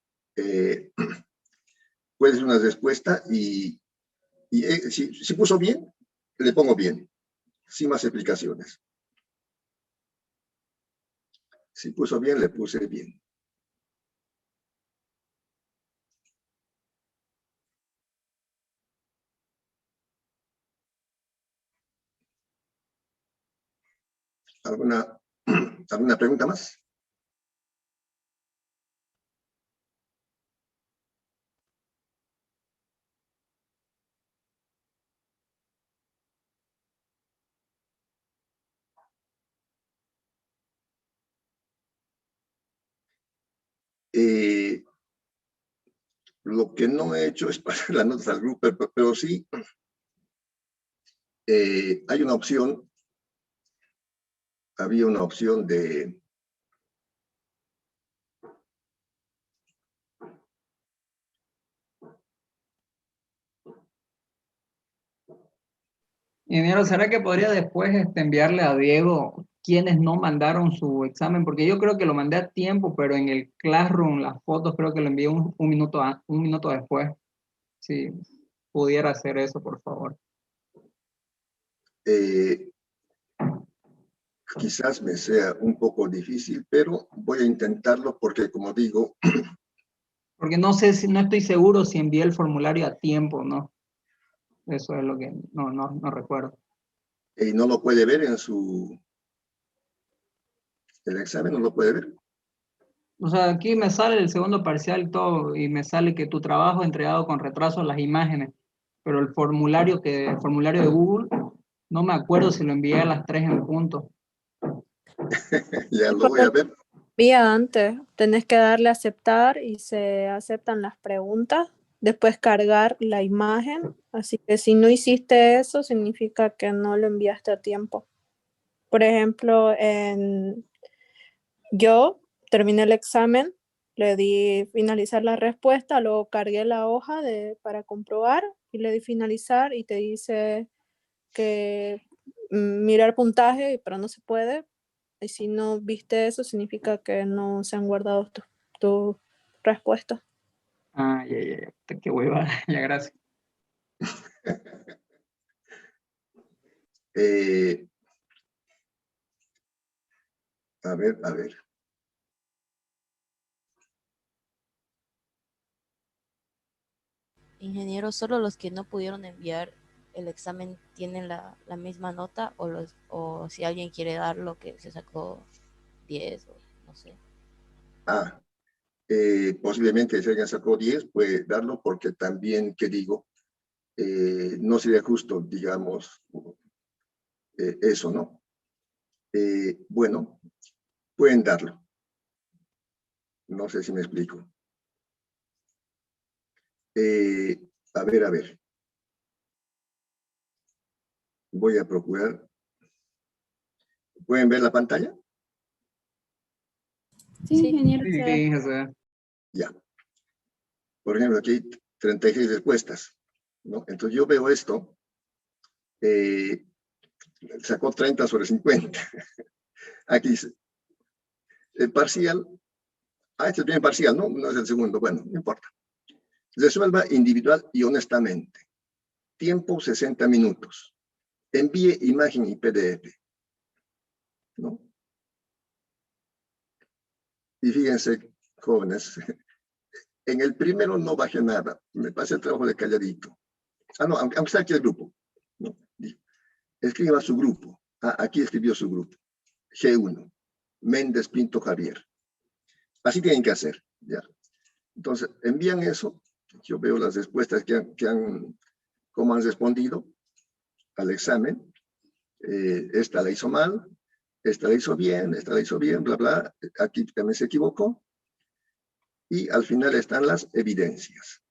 puede ser una respuesta y si puso bien, le pongo bien, sin más explicaciones. Si puso bien, le puse bien. ¿Alguna pregunta más? Lo que no he hecho es pasar las notas al grupo, pero sí hay una opción, había una opción de... Ingeniero, ¿será que podría después enviarle a Diego quienes no mandaron su examen? Porque yo creo que lo mandé a tiempo, pero en el Classroom, las fotos, creo que lo envié un minuto después. Si pudiera hacer eso, por favor. Quizás me sea un poco difícil, pero voy a intentarlo porque, como digo... Porque no estoy seguro si envié el formulario a tiempo o no. Eso es lo que no recuerdo. ¿No lo puede ver en el examen? ¿No lo puede ver? O sea, aquí me sale el segundo parcial y todo, y me sale que tu trabajo entregado con retraso a las imágenes, pero el formulario de Google, no me acuerdo si lo envié a las 3 en punto. Ya lo voy a ver. Vía antes, tenés que darle a aceptar y se aceptan las preguntas, después cargar la imagen, así que si no hiciste eso significa que no lo enviaste a tiempo. Por ejemplo, yo terminé el examen, le di finalizar la respuesta, luego cargué la hoja para comprobar y le di finalizar y te dice que mirar puntaje, pero no se puede. Y si no viste eso, significa que no se han guardado tus respuestas. Ah, ya, qué hueva, ya, gracias. A ver. Ingeniero, ¿solo los que no pudieron enviar el examen tienen la misma nota o si alguien quiere dar lo que se sacó 10 o no sé? Posiblemente si alguien sacó 10 puede darlo porque también, que digo, no sería justo, digamos, eso, ¿no? Bueno, pueden darlo. No sé si me explico. A ver. Voy a procurar. ¿Pueden ver la pantalla? Sí, Sí. ingeniero. Sí, o sea, Ya. Por ejemplo, aquí hay 36 respuestas, ¿no? Entonces yo veo esto, sacó 30 sobre 50. Aquí dice, el parcial, este es el primer parcial, ¿no? No es el segundo, bueno, no importa. Resuelva individual y honestamente. Tiempo 60 minutos. Envíe imagen y PDF, ¿no? Y fíjense, jóvenes, en el primero no bajé nada, me pasé el trabajo de calladito. No, aunque está aquí el grupo, ¿no? Escriba su grupo. Aquí escribió su grupo. G1, Méndez Pinto Javier. Así tienen que hacer, ¿ya? Entonces, envían eso, yo veo las respuestas cómo han respondido al examen. Esta la hizo mal, esta la hizo bien, bla, bla, aquí también se equivocó. Y al final están las evidencias.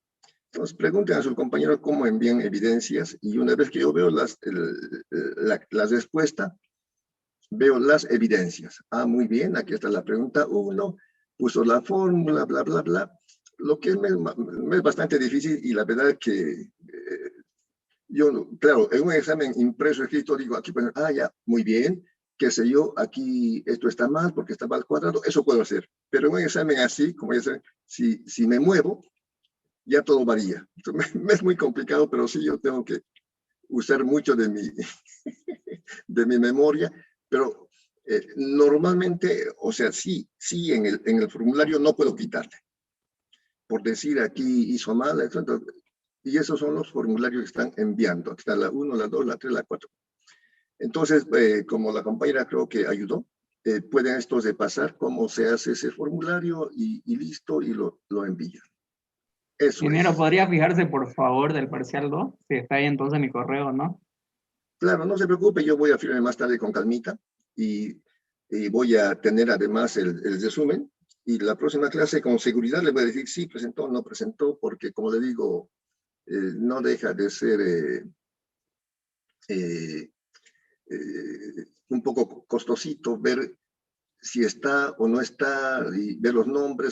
Entonces, pregunten a su compañero cómo envían evidencias y una vez que yo veo la respuesta, veo las evidencias. Muy bien, aquí está la pregunta 1, puso la fórmula, bla, bla, bla. Lo que me es bastante difícil y la verdad es que yo, claro, en un examen impreso, escrito, digo, aquí, pues, ya, muy bien, qué sé yo, aquí esto está mal porque está mal cuadrado, eso puedo hacer. Pero en un examen así, como ya sé, si me muevo, ya todo varía. Entonces, me es muy complicado, pero sí yo tengo que usar mucho de mi memoria, pero normalmente, o sea, sí, en el formulario no puedo quitarle. Por decir aquí hizo mal, entonces, y esos son los formularios que están enviando. Aquí está la 1, la 2, la 3, la 4. Entonces, como la compañera creo que ayudó, pueden estos de pasar cómo se hace ese formulario y listo, y lo envían. Eso ingeniero, es. ¿podría fijarse por favor del parcial 2? Si está ahí entonces mi correo, ¿no? Claro, no se preocupe, yo voy a firmar más tarde con calmita y voy a tener además el resumen y la próxima clase con seguridad le voy a decir sí presentó o no presentó, porque como le digo, no deja de ser un poco costosito ver si está o no está y ver los nombres.